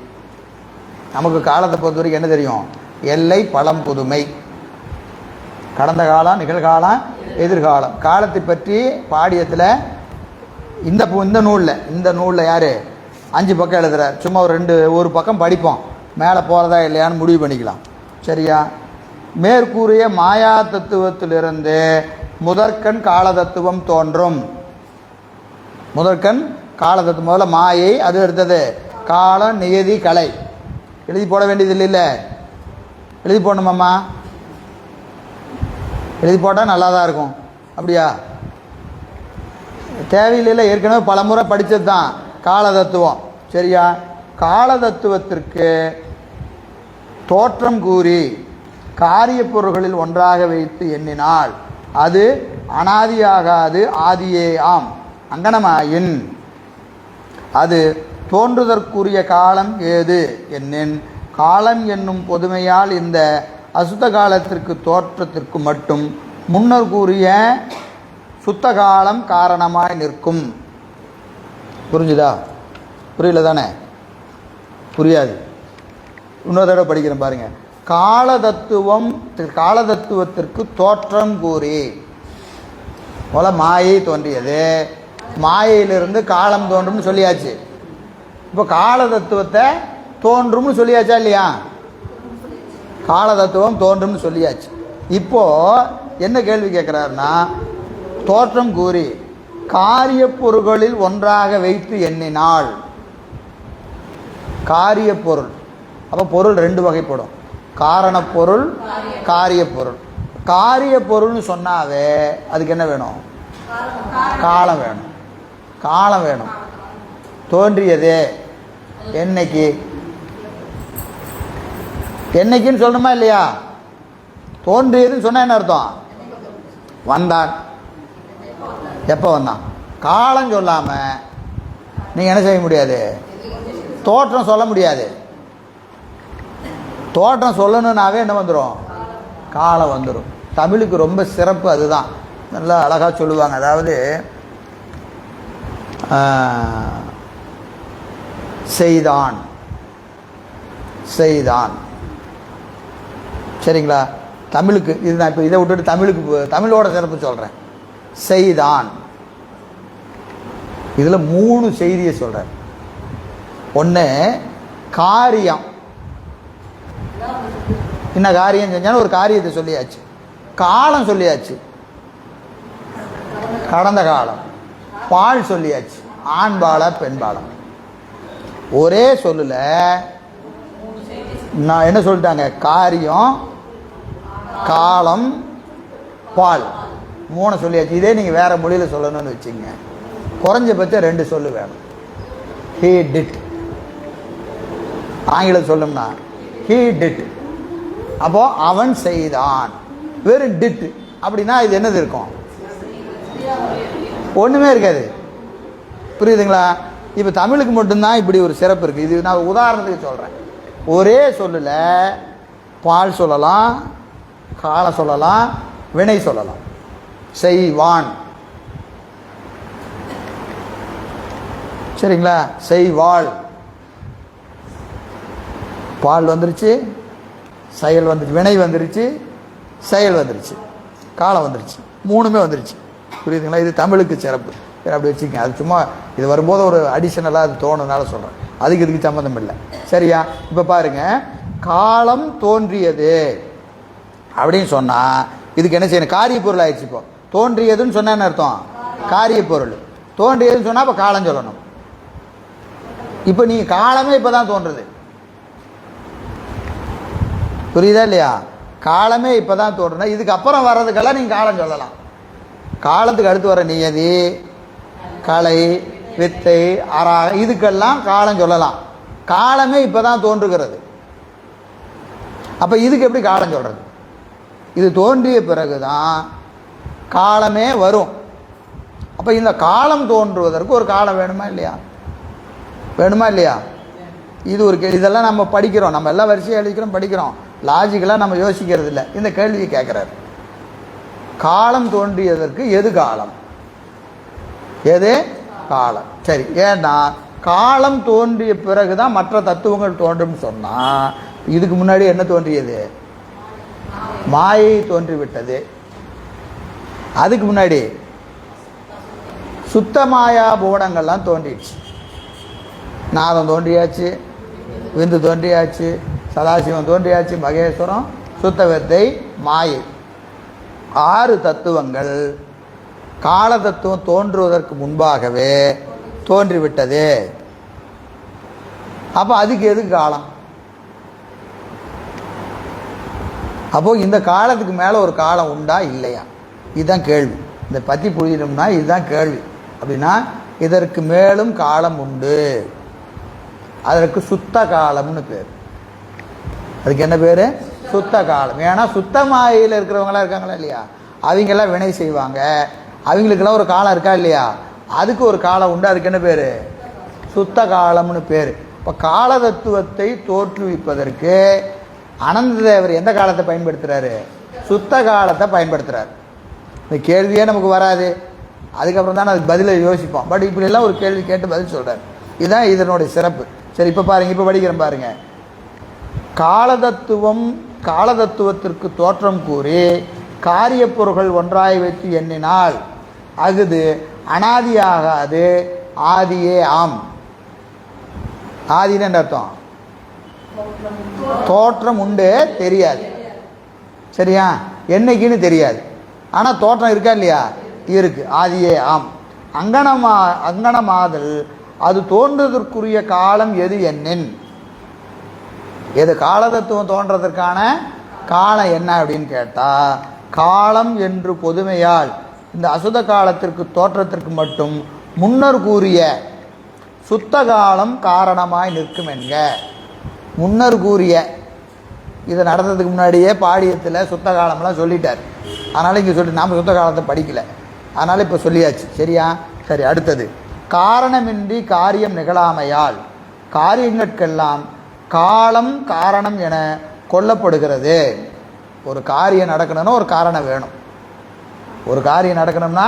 நமக்கு காலத்தை பொறுத்த வரைக்கும் என்ன தெரியும்? எல்லை, பழம், புதுமை, கடந்த காலம், நிகழ்காலம், எதிர்காலம். காலத்தை பற்றி பாடியத்தில் இந்த நூலில் யார் 5 பக்கம் எழுதுகிறார். சும்மா ஒரு பக்கம் படிப்போம், மேலே போகிறதா இல்லையான்னு முடிவு பண்ணிக்கலாம். சரியா? மேற்கூறிய மாயா தத்துவத்திலிருந்து முதற்கண் கால தத்துவம் தோன்றும். முதற்கண் கால தத்துவம். முதல்ல மாயை, அது எடுத்தது காலம், நியதி, கலை. எழுதி போட வேண்டியது இல்லை. எழுதி போடணுமாம்மா? எழுதி போட்டால் நல்லா தான் இருக்கும். அப்படியா? தேவையில்லை, ஏற்கனவே பல முறை படித்தது தான் கால தத்துவம். சரியா? கால தத்துவத்திற்கு தோற்றம் கூறி காரிய பொருள்களில் ஒன்றாக வைத்து எண்ணினால் அது அனாதியாகாது, ஆதியே ஆம். அங்கனமாயின் அது தோன்றுதற்குரிய காலம் ஏது என்னின் காலம் என்னும் பொதுமையால் இந்த அசுத்த காலத்திற்கு தோற்றத்திற்கு மட்டும் முன்னர் கூறிய சுத்த காலம் காரணமாய் நிற்கும். புரிஞ்சுதா? புரியல தானே? புரியாது. இன்னொரு தடவை படிக்கிறேன் பாருங்க. காலதத்துவத்திற்கு தோற்றம் கூறி போல மாயை தோன்றியது, மாயையிலிருந்து காலம் தோன்றும்னு சொல்லியாச்சு. இப்போ காலதத்துவத்தை தோன்றும்னு சொல்லியாச்சா இல்லையா? காலதத்துவம் தோன்றும்னு சொல்லியாச்சு. இப்போ என்ன கேள்வி கேட்குறாருன்னா, தோற்றம் கூறி காரிய பொருள்களில் ஒன்றாக வைத்து எண்ணினால், காரிய பொருள், அப்போ பொருள் ரெண்டு வகைப்படும், காரணப்பொருள், காரிய பொருள். காரிய பொருள்னு சொன்னாவே அதுக்கு என்ன வேணும்? காலம் வேணும். காலம் வேணும். தோன்றியதே என்னைக்கு? என்னைக்குன்னு சொல்லணுமா இல்லையா? தோன்றியதுன்னு சொன்னா என்ன அர்த்தம்? வந்தான். எப்போ வந்தான்? காலம் சொல்லாம நீங்க என்ன செய்ய முடியாது? தோற்றம் சொல்ல முடியாது. தோற்றம் சொல்லணும்னாவே என்ன வந்துடும்? காலம் வந்துடும். தமிழுக்கு ரொம்ப சிறப்பு அதுதான். நல்லா அழகா சொல்லுவாங்க. அதாவது செய்தான், செய்தான், சரிங்களா? தமிழுக்கு இதுதான். இப்போ இதை விட்டுட்டு தமிழோட சிறப்பு சொல்கிறேன். செய்தான், இதில் 3 செய்தியை சொல்கிறேன். ஒன்று காரியம், என்ன காரியம் செஞ்சாலும் ஒரு காரியத்தை சொல்லியாச்சு. காலம் சொல்லியாச்சு, கடந்த காலம். பால் சொல்லியாச்சு, ஆண்பால பெண்பாலம். ஒரே சொல்லல நான் என்ன சொல்லிட்டாங்க? காரியம், காலம், பால், 3 சொல்லியாச்சு. இதே நீங்கள் வேற மொழியில் சொல்லணும்னு வச்சுங்க, குறைஞ்சபட்சம் 2 சொல்லு வேணும். he did, ஆங்கிலம் சொல்லணும்னா he did. அப்போ அவன் செய்தான். வெறும் டிட் அப்படின்னா இது என்னது இருக்கும்? ஒண்ணுமே இருக்காது. புரியுதுங்களா? இப்போ தமிழுக்கு மட்டும்தான் இப்படி ஒரு சிறப்பு இருக்கு. இது நான் உதாரணத்துக்கு சொல்றேன். ஒரே சொல்லல பால் சொல்லலாம், காலம் சொல்லலாம், வினை சொல்லலாம். செய்வான், சரிங்களா? செய்வாள், பால் வந்துருச்சு, செயல் வந்துருச்சு, வினை வந்துருச்சு, செயல் வந்துருச்சு, காலம் வந்துருச்சு, 3மே வந்துருச்சு. புரியுதுங்களா? இது தமிழுக்கு சிறப்பு. அப்படி வச்சுக்கங்க. அது சும்மா இது வரும்போது ஒரு அடிஷனலாக அது தோணுனால சொல்கிறேன். அதுக்கு இதுக்கு சம்மந்தம் இல்லை. சரியா? இப்போ பாருங்க, காலம் தோன்றியது அப்படின்னு சொன்னால் இதுக்கு என்ன செய்யணும்? காரிய பொருள் ஆயிடுச்சு. இப்போ தோன்றியதுன்னு சொன்னா என்ன அர்த்தம்? காரிய பொருள். தோன்றியதுன்னு சொன்னால் இப்போ காலம் சொல்லணும். இப்போ நீங்கள் காலமே இப்போ தான் தோன்றுது. புரியுதா இல்லையா? காலமே இப்போ தான் தோன்றுனா இதுக்கு அப்புறம் வர்றதுக்கெல்லாம் நீங்கள் காலம் சொல்லலாம். காலத்துக்கு அடுத்து வர நியதி, கலை, வித்தை, அராக, இதுக்கெல்லாம் காலம் சொல்லலாம். காலமே இப்போ தான் தோன்றுகிறது. அப்போ இதுக்கு எப்படி காலம் சொல்கிறது? இது தோன்றிய பிறகு தான் காலமே வரும். அப்போ இந்த காலம் தோன்றுவதற்கு ஒரு காலம் வேணுமா இல்லையா? வேணுமா இல்லையா? இது ஒரு கேள்வி. இதெல்லாம் நம்ம படிக்கிறோம், நம்ம எல்லாம் வரிசையாக எழுதிக்கிறோம், படிக்கிறோம், லாஜிக்கலாக நம்ம யோசிக்கிறது இல்லை. இந்த கேள்வியை கேட்குறாரு. காலம் தோன்றியதற்கு எது காலம்? எது காலம்? சரி, ஏன்னா காலம் தோன்றிய பிறகுதான் மற்ற தத்துவங்கள் தோன்றும் சொன்னா, இதுக்கு முன்னாடி என்ன தோன்றியது? மாயை தோன்றிவிட்டது. அதுக்கு முன்னாடி சுத்த மாயா பூடங்கள்லாம் தோன்றிடுச்சு. நாதம் தோன்றியாச்சு, விந்து தோன்றியாச்சு, சதாசிவம் தோன்றியாச்சு, மகேஸ்வரம், சுத்த வித்தை, மாயை, 6 தத்துவங்கள் கால தத்துவம் தோன்றுவதற்கு முன்பாகவே தோன்றிவிட்டது. அப்போ அதுக்கு எதுக்கு காலம்? அப்போ இந்த காலத்துக்கு மேலே ஒரு காலம் உண்டா இல்லையா? இதுதான் கேள்வி. இதை பற்றி புரியணும்னா இதுதான் கேள்வி. அப்படின்னா இதற்கு மேலும் காலம் உண்டு. அதற்கு சுத்த காலம்னு பேர். அதுக்கு என்ன பேர்? சுத்த காலம். ஏன்னா சுத்த மாயையில் இருக்கிறவங்களாம் இருக்காங்களா இல்லையா? அவங்கெல்லாம் வினை செய்வாங்க, அவங்களுக்கெல்லாம் ஒரு காலம் இருக்கா இல்லையா? அதுக்கு ஒரு காலம் உண்டு. அதுக்கு என்ன பேர்? சுத்த காலம்னு பேர். இப்போ கால தத்துவத்தை தோற்றுவிப்பதற்கு அனந்த தேவர் எந்த காலத்தை பயன்படுத்துகிறாரு? சுத்த காலத்தை பயன்படுத்துகிறார். இந்த கேள்வியே நமக்கு வராது. அதுக்கப்புறம் தான் அதுக்கு பதிலை யோசிப்போம். பட் இப்படியெல்லாம் ஒரு கேள்வி கேட்டு பதில் சொல்கிறார். இதுதான் இதனுடைய சிறப்பு. சரி, இப்போ பாருங்கள், இப்போ படிக்கிறேன் பாருங்கள். கால தத்துவம் காலதத்துவத்திற்கு தோற்றம் கூறி காரிய பொருள்கள் ஒன்றாய் வைத்து எண்ணினால் அகுது அனாதியாகாது, ஆதியே ஆம். ஆதின்னு அர்த்தம் தோற்றம் உண்டு தெரியாது, சரியா? என்னைக்குன்னு தெரியாது, ஆனால் தோற்றம் இருக்கா இல்லையா? இருக்கு. ஆதியே ஆம். அங்கனமாதல் அது தோன்றுவதற்குரிய காலம் எது என்னின், எது காலதத்துவம் தோன்றதற்கான காலம் என்ன அப்படின்னு கேட்டால், காலம் என்று பொதுமையால் இந்த அசுத காலத்திற்கு தோற்றத்திற்கு மட்டும் முன்னர் கூறிய சுத்த காலம் காரணமாய் நிற்கும் என்க. முன்னர் கூறிய இதை நடந்ததுக்கு முன்னாடியே பாடியத்தில் சுத்த காலம்லாம் சொல்லிட்டார். அதனால் இங்கே சொல்லி நாம் சுத்த காலத்தை படிக்கலை, அதனால் இப்போ சொல்லியாச்சு, சரியா? சரி, அடுத்தது காரணமின்றி காரியம் நிகழாமையால் காரியங்களுக்கெல்லாம் காலம் காரணம் என கொல்லப்படுகிறது. ஒரு காரியம் நடக்கணும்னா ஒரு காரணம் வேணும், ஒரு காரியம் நடக்கணும்னா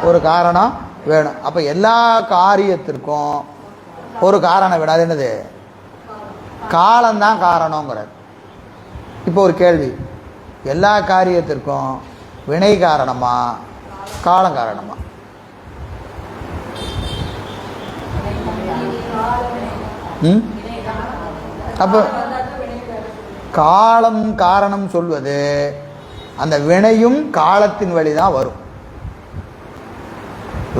ஒரு காரணம் வேணும். அப்போ எல்லா காரியத்திற்கும் ஒரு காரணம் வேணும். அது என்னது? காலம்தான் காரணங்கிறார். இப்போ ஒரு கேள்வி, எல்லா காரியத்திற்கும் வினை காரணமா காலம் காரணமா? அப்போ காலம் காரணம் சொல்வது அந்த வினையும் காலத்தின் வழிதான் வரும்.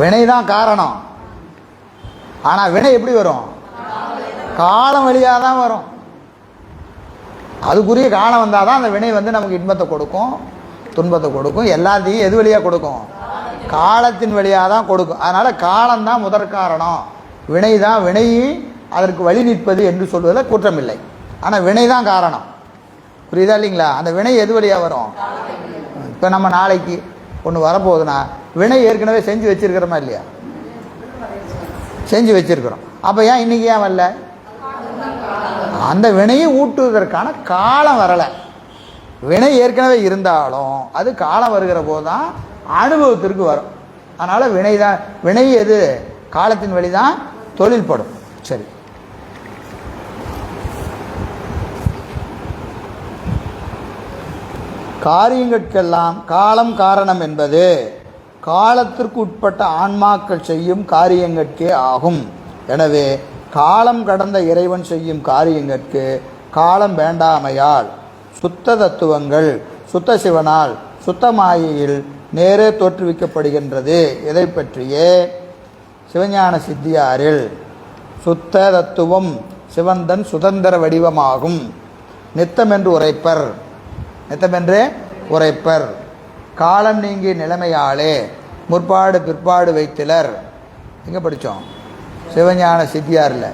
வினைதான் காரணம், ஆனால் வினை எப்படி வரும்? காலம் வழியாக தான் வரும். அதுக்குரிய காலம் வந்தால் தான் அந்த வினை நமக்கு இன்பத்தை கொடுக்கும், துன்பத்தை கொடுக்கும், எல்லாத்தையும் எது வழியாக கொடுக்கும்? காலத்தின் வழியாக தான் கொடுக்கும். அதனால் காலம்தான் முதற் காரணம், வினை தான் வினை அதற்கு வழி நிற்பது என்று சொல்வதில் குற்றமில்லை. ஆனால் வினை தான் காரணம், புரியுதா இல்லைங்களா? அந்த வினை எது வழியாக வரும்? இப்போ நம்ம நாளைக்கு ஒன்று வரப்போகுதுன்னா வினை ஏற்கனவே செஞ்சு வச்சிருக்கிறோமா இல்லையா? செஞ்சு வச்சிருக்கிறோம். அப்போ ஏன் இன்னைக்கு ஏன் வரல? அந்த வினையை ஊட்டுவதற்கான காலம் வரலை. வினை ஏற்கனவே இருந்தாலும் அது காலம் வருகிற போது தான் அனுபவத்திற்கு வரும். அதனால் வினை தான், வினை எது? காலத்தின் வழி தான் தொழில்படும். சரி, காரியங்களுக்கெல்லாம் காலம் காரணம் என்பது காலத்திற்கு உட்பட்ட ஆன்மாக்கள் செய்யும் காரியங்களுக்கே ஆகும். எனவே காலம் கடந்த இறைவன் செய்யும் காரியங்களுக்கு காலம் வேண்டாமையால் சுத்த தத்துவங்கள் சுத்த சிவனால் சுத்த மாயையில் நேரே தோற்றுவிக்கப்படுகின்றது. இதை பற்றியே சிவஞான சித்தியாரில் சுத்த தத்துவம் சிவந்தன் சுதந்திர வடிவமாகும் நித்தமென்று உரைப்பர். நித்தமென்று உரைப்பர். காலம் நீங்கிய நிலைமையாலே முற்பாடு பிற்பாடு வைத்திலர். எங்கே படித்தோம்? சிவஞான சித்தியாரில்.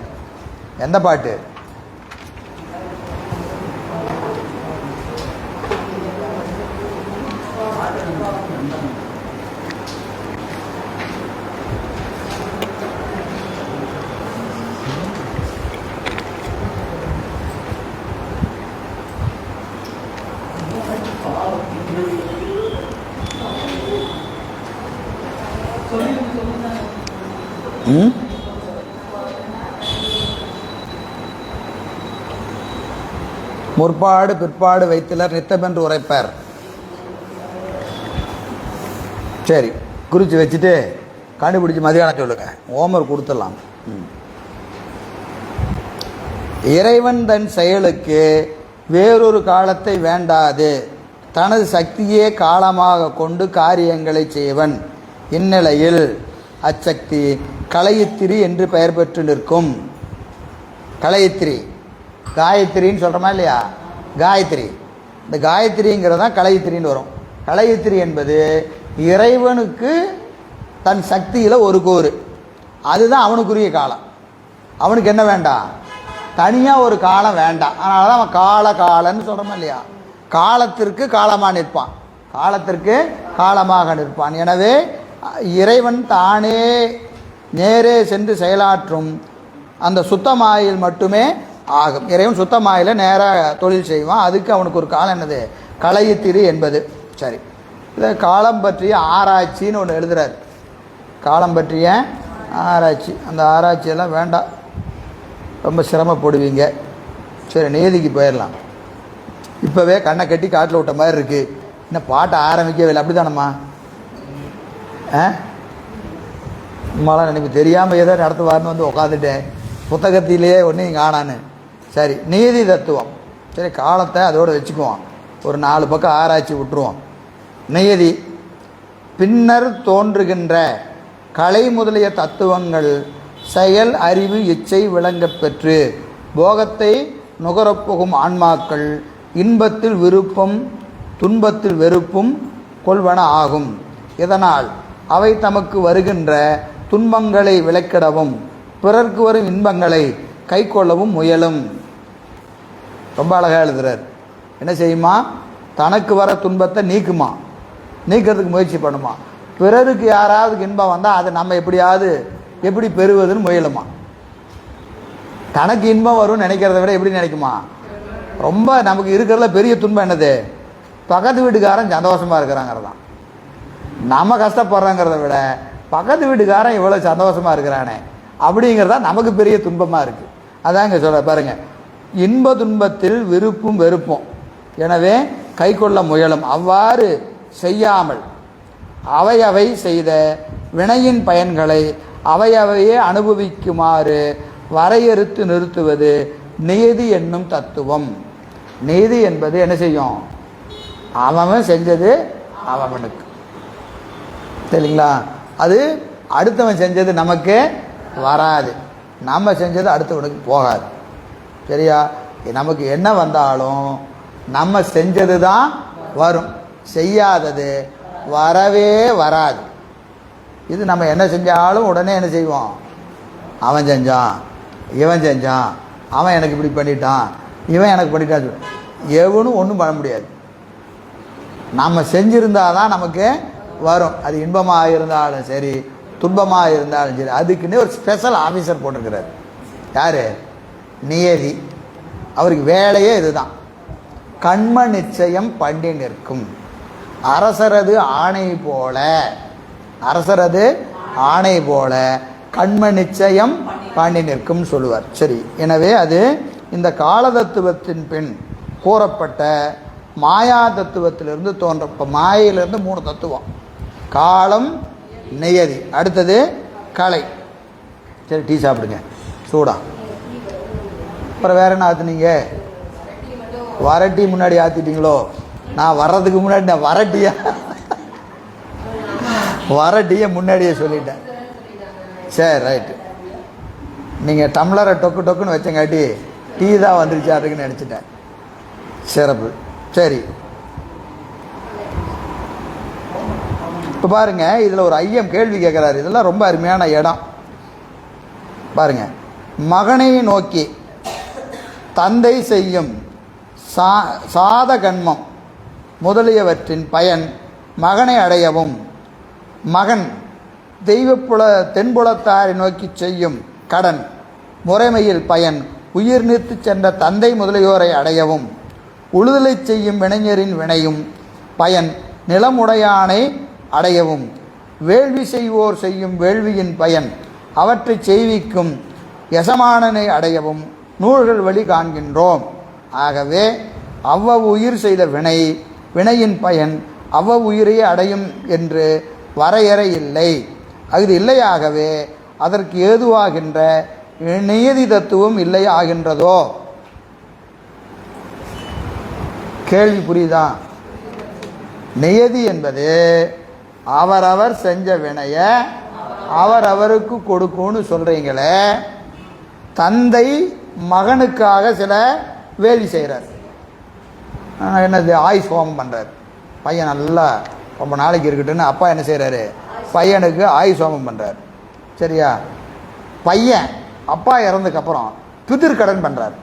எந்த பாட்டு? முற்பாடு பிற்பாடு வைத்திலர் நித்தமென்று உரைப்பர். சரி, குறித்து வச்சுட்டு கண்டுபிடிச்சி மதியானம் சொல்லுங்க, ஓமர் கொடுத்துடலாம். இறைவன் தன் செயலுக்கு வேறொரு காலத்தை வேண்டாது தனது சக்தியே காலமாக கொண்டு காரியங்களை செய்வன். இந்நிலையில் அச்சக்தி கலையித்திரி என்று பெயர் பெற்று நிற்கும். கலையித்திரி, காயத்ரின்னு சொல்கிறோமா இல்லையா? காயத்ரி, இந்த காயத்ரிங்கிறதான் கலையித்திரின்னு வரும். கலையித்திரி என்பது இறைவனுக்கு தன் சக்தியில் ஒரு கூறு, அதுதான் அவனுக்குரிய காலம். அவனுக்கு என்ன வேண்டாம்? தனியாக ஒரு காலம் வேண்டாம். அதனால தான் அவன் காலன்னு சொல்கிறோமா இல்லையா? காலத்திற்கு காலமாக நிற்பான், காலத்திற்கு காலமாக நிற்பான். எனவே இறைவன் தானே நேரே சென்று செயலாற்றும் அந்த சுத்தமாயில் மட்டுமே ஆகும். இறைவன் சுத்தமாயில் நேராக தொழில் செய்வான். அதுக்கு அவனுக்கு ஒரு காலம் என்னது? கலையித்திரி என்பது. சரி, இதை காலம் பற்றிய ஆராய்ச்சின்னு ஒன்று எழுதுறாரு. காலம் பற்றிய ஆராய்ச்சி, அந்த ஆராய்ச்சியெல்லாம் வேண்டாம், ரொம்ப சிரமப்படுவீங்க. சரி, நீதிக்கு போயிடலாம். இப்போவே கண்ணை கட்டி காட்டில் விட்ட மாதிரி இருக்குது. இன்னும் பாட்டை ஆரம்பிக்கவே இல்லை. அப்படி தானம்மா? நம்மளாம் நினைப்பு தெரியாமல் ஏதோ நடத்துவார்னு வந்து உட்காந்துட்டேன். புத்தகத்திலேயே ஒன்றையும் காணான்னு. சரி, நீதி தத்துவம். சரி, காலத்தை அதோடு வச்சுக்குவோம். ஒரு 4 பக்கம் ஆராய்ச்சி விட்டுருவோம். நீதி பின்னர் தோன்றுகின்ற கலை முதலிய தத்துவங்கள் செயல் அறிவு இச்சை விளங்கப் பெற்று போகத்தை நுகரப்போகும் ஆன்மாக்கள் இன்பத்தில் விருப்பம் துன்பத்தில் வெறுப்பும் கொள்வன ஆகும். இதனால் அவை தமக்கு வருகின்ற துன்பங்களை விலக்கிடவும் பிறர்க்கு வரும் இன்பங்களை கை கொள்ளவும் முயலும். ரொம்ப அழகாக எழுதுறார். என்ன செய்யுமா? தனக்கு வர துன்பத்தை நீக்கிறதுக்கு முயற்சி பண்ணுமா. பிறருக்கு யாராவது இன்பம் வந்தால் அதை நம்ம எப்படி பெறுவதுன்னு முயலுமா. தனக்கு இன்பம் வரும்னு நினைக்கிறத விட எப்படி நினைக்குமா? ரொம்ப நமக்கு இருக்கிறதுல பெரிய துன்பம் என்னது? பக்கத்து வீட்டுக்காரன் சந்தோஷமாக இருக்கிறாங்கிறது தான். நம்ம கஷ்டப்படுறோங்கிறத விட பக்கத்து வீட்டுக்காரன் இவ்வளோ சந்தோஷமாக இருக்கிறானே அப்படிங்கிறதா நமக்கு பெரிய துன்பமாக இருக்குது. அதான் இங்கே சொல்ல பாருங்கள், இன்ப துன்பத்தில் விருப்பும் வெறுப்பும் எனவே கை கொள்ள முயலும். அவ்வாறு செய்யாமல் அவையவை செய்த வினையின் பயன்களை அவையவையே அனுபவிக்குமாறு வரையறுத்து நிறுத்துவது நீதி என்னும் தத்துவம். நீதி என்பது என்ன செய்யும்? அவன் செஞ்சது அவனுக்கு, சரிங்களா? அது அடுத்தவன் செஞ்சது நமக்கு வராது, நம்ம செஞ்சது அடுத்தவனுக்கு போகாது. சரியா? நமக்கு என்ன வந்தாலும் நம்ம செஞ்சது தான் வரும், செய்யாதது வரவே வராது. இது நம்ம என்ன செஞ்சாலும் உடனே என்ன செய்வோம்? அவன் செஞ்சான், இவன் செஞ்சான், அவன் எனக்கு இப்படி பண்ணிட்டான், இவன் எனக்கு பண்ணிட்டான். எவனும் ஒன்றும் பண்ண முடியாது. நம்ம செஞ்சிருந்தால் தான் நமக்கு வரும். அது இன்பமாக இருந்தாலும் சரி, துன்பமாக இருந்தாலும் சரி. அதுக்குன்னு ஒரு ஸ்பெஷல் ஆஃபீஸர் போட்டிருக்கிறார். யார்? நியதி. அவருக்கு வேலையே இதுதான். கண்ம நிச்சயம் பண்ணி நிற்கும் அரசரது ஆணை போல, அரசரது ஆணை போல கண்ம நிச்சயம் பண்ணி நிற்கும் சொல்லுவார். சரி, எனவே அது இந்த கால தத்துவத்தின் பின் கூறப்பட்ட மாயா தத்துவத்திலிருந்து தோன்ற. இப்போ மாயிலிருந்து 3 தத்துவம்: காலம், நியதி, அடுத்தது கலை. சரி, டீ சாப்பிடுங்க சூடா. அப்புறம் வேற என்ன ஆற்றுனீங்க? வரட்டி முன்னாடி ஆற்றிட்டீங்களோ? நான் வர்றதுக்கு முன்னாடி நான் வரட்டியை முன்னாடியே சொல்லிட்டேன். சரி, ரைட்டு. நீங்கள் டம்ளரை டொக்குன்னு வச்சங்காட்டி டீ தான் வந்துருச்சாருக்குன்னு நினச்சிட்டேன். சிறப்பு. சரி, இப்போ பாருங்க, இதில் ஒரு ஐயம் கேள்வி கேட்குறாரு. இதெல்லாம் ரொம்ப அருமையான இடம் பாருங்க. மகனை நோக்கி தந்தை செய்யும் சாத கண்மம் முதலியவற்றின் பயன் மகனை அடையவும், மகன் தென்புலத்தாரை நோக்கி செய்யும் கடன் முறைமையில் பயன் உயிர் நீத்து சென்ற தந்தை முதலியோரை அடையவும், உழுதலை செய்யும் வினைஞரின் வினையும் பயன் நிலமுடையானை அடையவும், வேள்வி செய்வோர் செய்யும் வேள்வியின் பயன் அவற்றை செய்விக்கும் எசமானனை அடையவும் நூல்கள் வழி காண்கின்றோம். ஆகவே அவ்வளவு உயிர் செய்த வினையின் பயன் அவ்வளவு உயிரையே அடையும் என்று வரையறை இல்லை. அது இல்லையாகவே அதற்கு ஏதுவாகின்ற நியதி தத்துவம் இல்லை ஆகின்றதோ? கேள்வி புரியுதா? நியதி என்பது அவரவர் செஞ்ச வினைய அவரவருக்கு கொடுக்கும்னு சொல்றீங்களே. தந்தை மகனுக்காக சில வேள்வி செய்கிறார். என்னது? ஆயுஷ் ஹோமம் பண்ணுறார். பையன் நல்லா ரொம்ப நாளைக்கு இருக்கட்டுன்னு அப்பா என்ன செய்கிறாரு? பையனுக்கு ஆயுஷ் ஹோமம் பண்ணுறார். சரியா? பையன் அப்பா இறந்ததுக்கப்புறம் பிதிர்கடன் பண்ணுறார்.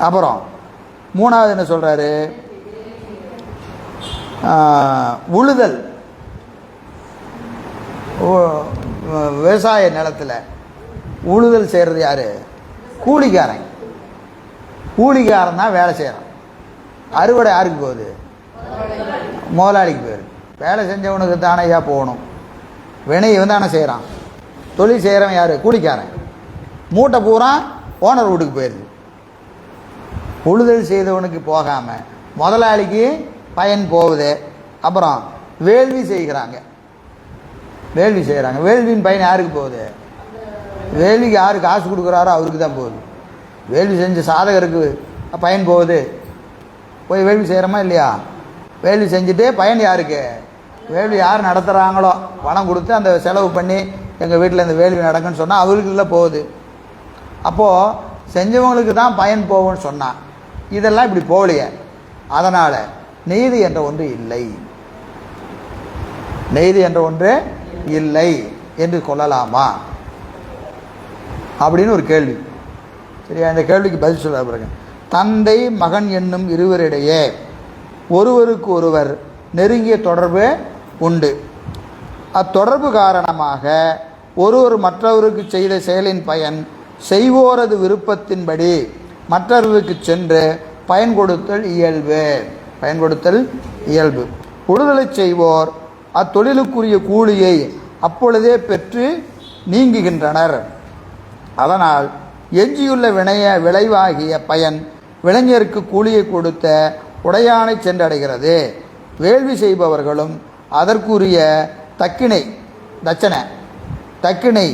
அப்புறம் 3வது என்ன சொல்கிறாரு? உழுதல். விவசாய நிலத்தில் உழுதல் செய்கிறது யார்? கூலிக்காரன். கூலிக்காரன் தான் வேலை செய்கிறான். அறுவடை யாருக்கு போகுது? முதலாளிக்கு போயிருக்கு. வேலை செஞ்சவனுக்கு தானேயா போகணும். வினையை தானே செய்கிறான். தொழில் செய்கிறவன் யார்? கூலிக்காரன். மூட்டை பூரா ஓனர் வீட்டுக்கு போயிருக்கு. உழுதல் செய்தவனுக்கு போகாமல் முதலாளிக்கு பயன் போகுது. அப்புறம் வேள்வி செய்கிறாங்க, வேள்வியின் பயன் யாருக்கு போகுது? வேள்விக்கு யாரு காசு கொடுக்குறாரோ அவருக்கு தான் போகுது. வேள்வி செஞ்ச சாதகருக்கு பயன் போகுது. போய் வேள்வி செய்கிறோமா இல்லையா? வேள்வி செஞ்சுட்டு பயன் யாருக்கு? வேள்வி யார் நடத்துகிறாங்களோ பணம் கொடுத்து அந்த செலவு பண்ணி எங்கள் வீட்டில் இந்த வேள்வி நடக்குன்னு சொன்னால் அவருக்கு இல்லை போகுது. அப்போது செஞ்சவங்களுக்கு தான் பயன் போகும்னு சொன்னான். இதெல்லாம் இப்படி போகலையே. அதனால் நீதி என்ற ஒன்று இல்லை, நீதி என்ற ஒன்று இல்லை என்று கொள்ளலாமா அப்படின்னு ஒரு கேள்வி. சரியா? இந்த கேள்விக்கு பதில் சொல்ல பிறகு, தந்தை மகன் என்னும் இருவரிடையே ஒருவருக்கு ஒருவர் நெருங்கிய தொடர்பு உண்டு. அத்தொடர்பு காரணமாக ஒருவர் மற்றவருக்கு செய்த செயலின் பயன் செய்வோரது விருப்பத்தின்படி மற்றவர்களுக்கு சென்று பயன் கொடுத்தல் இயல்பு. உழுதலை செய்வோர் அத்தொழிலுக்குரிய கூலியை அப்பொழுதே பெற்று நீங்குகின்றனர். அதனால் எஞ்சியுள்ள விளைவாகிய பயன் விளைஞருக்கு கூலியை கொடுத்த உடையானை சென்றடைகிறது. வேள்வி செய்பவர்களும் அதற்குரிய தக்கிணை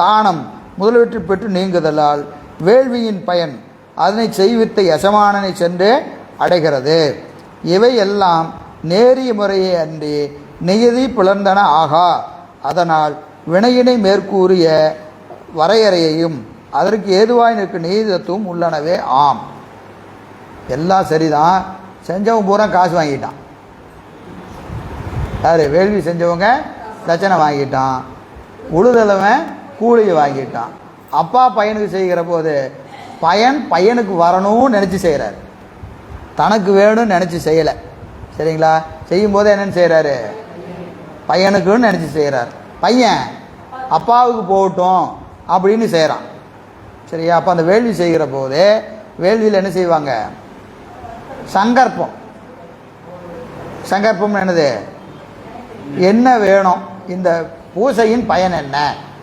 தானம் முதலீட்டு பெற்று நீங்குதலால் வேள்வியின் பயன் அதனை செய்வித்த யசமானனை சென்று அடைகிறது. இவை எல்லாம் நேரிய முறையே அன்றி நியதி பிளர்ந்தன ஆகா. அதனால் வினையினை மேற்கூறிய வரையறையையும் அதற்கு ஏதுவாய் நிற்கும் நீதித்துவம் உள்ளனவே ஆம். எல்லாம் சரிதான். செஞ்சவன் பூரா காசு வாங்கிட்டான். யாரு? வேள்வி செஞ்சவங்க தட்சணை வாங்கிட்டான், உழுதலவன் கூலியை வாங்கிட்டான். அப்பா பையனுக்கு செய்கிற போது பையனுக்கு வரணும்னு நினச்சி செய்கிறார், தனக்கு வேணும்னு நினச்சி செய்யலை. சரிங்களா? செய்யும்போது என்னென்னு செய்கிறாரு? பையனுக்குன்னு நினச்சி செய்கிறார். பையன் அப்பாவுக்கு போகட்டும் அப்படின்னு செய்கிறான். சரியா? அப்போ அந்த வேள்வி செய்கிற போது வேள்வியில் என்ன செய்வாங்க? சங்கற்பம் என்னது? என்ன வேணும், இந்த பூசையின் பயன் என்ன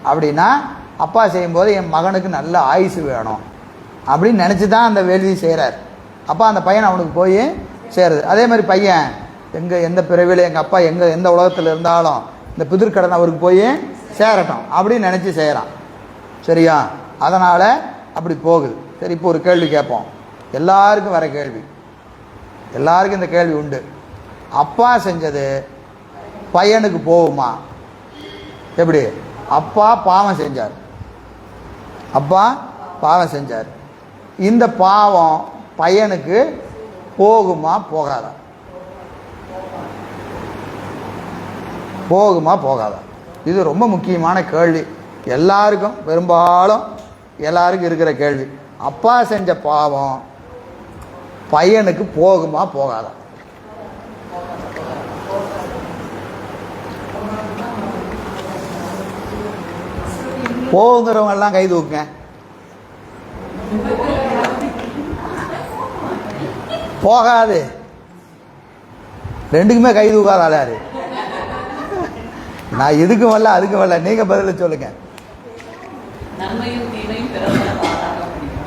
அப்படின்னா, அப்பா செய்யும்போது என் மகனுக்கு நல்ல ஆயுசு வேணும் அப்படின்னு நினச்சி தான் அந்த வேள்வி செய்கிறார். அப்போ அந்த பையன் அவனுக்கு போய் சேருது. அதே மாதிரி பையன் எந்த பிறவியில் எங்கள் அப்பா எந்த உலகத்தில் இருந்தாலும் இந்த பிதிர்கடன் அவருக்கு போய் சேரட்டும் அப்படின்னு நினச்சி செய்கிறான். சரியா? அதனால் அப்படி போகுது. சரி, இப்போ ஒரு கேள்வி கேட்போம். எல்லாருக்கும் வர கேள்வி, எல்லாருக்கும் இந்த கேள்வி உண்டு. அப்பா செஞ்சது பையனுக்கு போகுமா? எப்படி? அப்பா பாவம் செஞ்சார். இந்த பாவம் பையனுக்கு போகுமா போகாதா? இது ரொம்ப முக்கியமான கேள்வி. பெரும்பாலும் எல்லாருக்கும் இருக்கிற கேள்வி. அப்பா செஞ்ச பாவம் பையனுக்கு போகுமா போகாதா? போகுங்கிறவங்க எல்லாம் கை தூக்குங்க. போகாது ரெண்டுக்குமே கை தூக்காத ஆளாரு. நான் இதுக்கும் வரல அதுக்கும் வரல, நீங்க பதில சொல்லுங்க.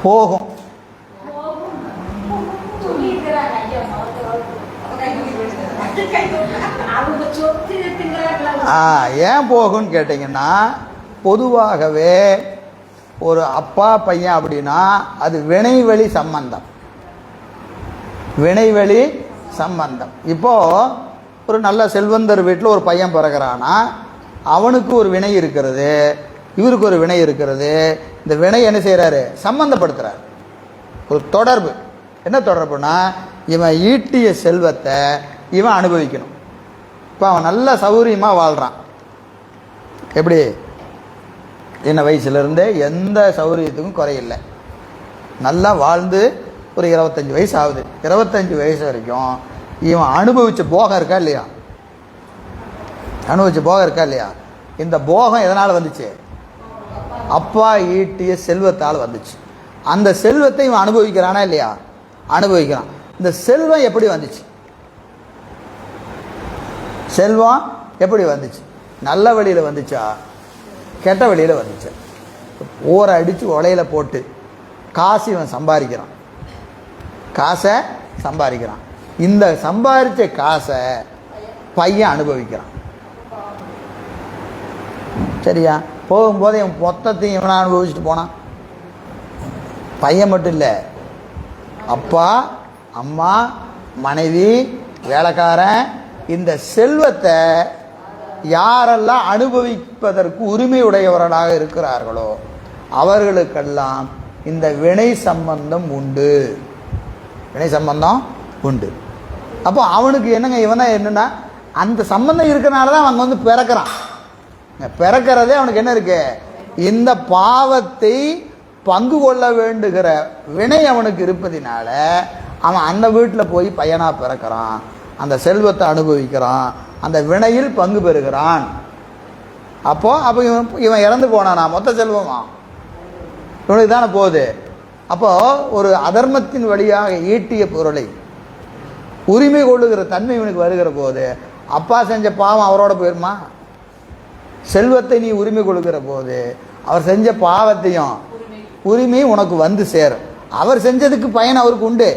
போகும். ஏன் போகும்னு கேட்டீங்கன்னா, பொதுவாகவே ஒரு அப்பா பையன் அப்படின்னா அது வினைவழி சம்பந்தம். இப்போ ஒரு நல்ல செல்வந்தர் வீட்டில் ஒரு பையன் பிறகுறானா, அவனுக்கு ஒரு வினை இருக்கிறது, இவருக்கு ஒரு வினை இருக்கிறது. இந்த வினை என்ன செய்கிறாரு? சம்பந்தப்படுத்துறாரு. ஒரு தொடர்பு. என்ன தொடர்புனா, இவன் ஈட்டிய செல்வத்தை இவன் அனுபவிக்கணும். இப்போ அவன் நல்ல சௌகரியமாக வாழ்கிறான். எப்படி? சின்ன வயசுலேருந்தே எந்த சௌகரியத்துக்கும் குறையில்லை, நல்லா வாழ்ந்து ஒரு 25 வயசு ஆகுது. 25 வயசு வரைக்கும் இவன் அனுபவித்த போகம் இருக்கா இல்லையா? இந்த போகம் எதனால் வந்துச்சு? அப்பா ஈட்டிய செல்வத்தால் வந்துச்சு. அந்த செல்வத்தை இவன் அனுபவிக்கிறானா இல்லையா? அனுபவிக்கிறான். இந்த செல்வம் எப்படி வந்துச்சு? நல்ல வழியில் வந்துச்சா கெட்ட வழியில் வந்துச்சு? ஓரை அடித்து உலையில் போட்டு காசு இவன் சம்பாதிக்கிறான். காசை சம்பாதிக்கிறான். இந்த சம்பாதிச்ச காசை பையன் அனுபவிக்கிறான். சரியா? போகும்போது இவன் மொத்தத்தையும் இவனை அனுபவிச்சுட்டு போனான். பையன் மட்டும் இல்லை, அப்பா, அம்மா, மனைவி, வேலைக்காரன், இந்த செல்வத்தை யாரெல்லாம் அனுபவிப்பதற்கு உரிமை உடையவர்களாக இருக்கிறார்களோ அவர்களுக்கெல்லாம் இந்த வினை சம்பந்தம் உண்டு. வினை சம்பந்தம் உண்டு. அப்போ அவனுக்கு என்னங்க, இவன் தான் என்னன்னா அந்த சம்பந்தம் இருக்கிறனால தான் அவன் வந்து பிறக்கிறான். பிறக்கிறதே அவனுக்கு என்ன இருக்கு, இந்த பாவத்தை பங்கு கொள்ள வேண்டுகிற வினை அவனுக்கு இருப்பதினால அவன் அந்த வீட்டில் போய் பையனா பிறக்கிறான், அந்த செல்வத்தை அனுபவிக்கிறான், அந்த வினையில் பங்கு பெறுகிறான். அப்போ இவன் இறந்து போனானா மொத்த செல்வமா இவனுக்கு தானே போகுது. அப்போ ஒரு அதர்மத்தின் வழியாக ஈட்டிய பொருளை உரிமை கொள்ளுகிற தன்மை இவனுக்கு வருகிற போது அப்பா செஞ்ச பாவம் அவரோட போயிருமா? செல்வத்தை நீ உரிமை கொள்ளுகிற போது அவர் செஞ்ச பாவத்தையும் உரிமை உனக்கு வந்து சேரும். அவர் செஞ்சதுக்கு பயன் அவருக்கு உண்டு.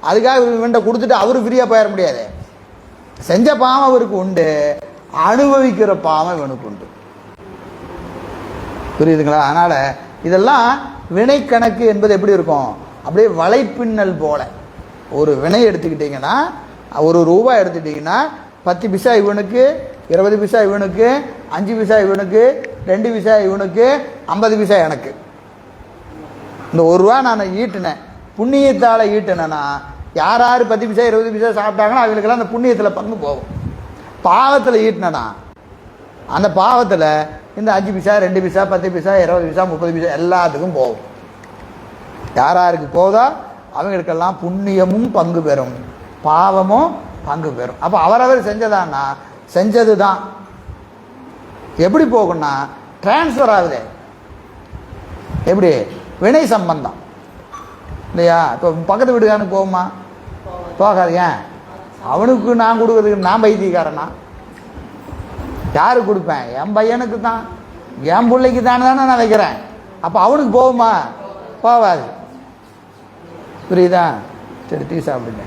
அதுக்காக இவன்கிட்ட கொடுத்துட்டு அவரு ஃப்ரீயாக போயிட முடியாது. செஞ்ச பாவம் அவருக்கு உண்டு, அனுபவிக்கிற பாவம் இவனுக்கு உண்டு. புரியுதுங்களா? அதனால இதெல்லாம் வினை கணக்கு என்பது எப்படி இருக்கும், அப்படியே வலைப்பின்னல் போல. ஒரு வினை எடுத்துக்கிட்டீங்கன்னா, ஒரு ரூபாய் எடுத்துக்கிட்டீங்கன்னா 10 பைசா இவனுக்கு, 20 பைசா இவனுக்கு, 5 பைசா இவனுக்கு, 2 பைசா இவனுக்கு, 50 பைசா எனக்கு. இந்த 1 ரூபா நான் ஈட்டினேன், புண்ணியத்தால் ஈட்டினேன்னா யார் யார் 10 பைசா 20 பைசா சாப்பிட்டாங்கன்னா அவங்களுக்கெல்லாம் அந்த புண்ணியத்தில் பங்கு போகும். பாவத்தில் ஈட்டினேன்னா அந்த பாவத்தில் இந்த 5 பைசா 2 பைசா 10 பைசா 20 பைசா 30 பைசா எல்லாத்துக்கும் போகும். யார் யாருக்கு போதோ அவங்களுக்கெல்லாம் புண்ணியமும் பங்கு பெறும், பாவமும் பங்கு பெறும். அப்போ அவரவர் செஞ்சதான்னா செஞ்சது தான். எப்படி போகும்னா டிரான்ஸ்ஃபர் ஆகுது. எப்படி? வினை சம்பந்தம் இல்லையா? இப்போ பக்கத்து வீட்டுக்காரனுக்கு போகுமா? போகாது. ஏன்? அவனுக்கு நான் கொடுக்குறதுக்கு நான் பைத்தியக்காரனா? யாருக்கு கொடுப்பேன்? என் பையனுக்கு தான், என் பிள்ளைக்கு தானே நான் வைக்கிறேன். அப்போ அவனுக்கு போகுமா? போகாது. புரியுதா? சரி, டீ சாப்பிடுங்க.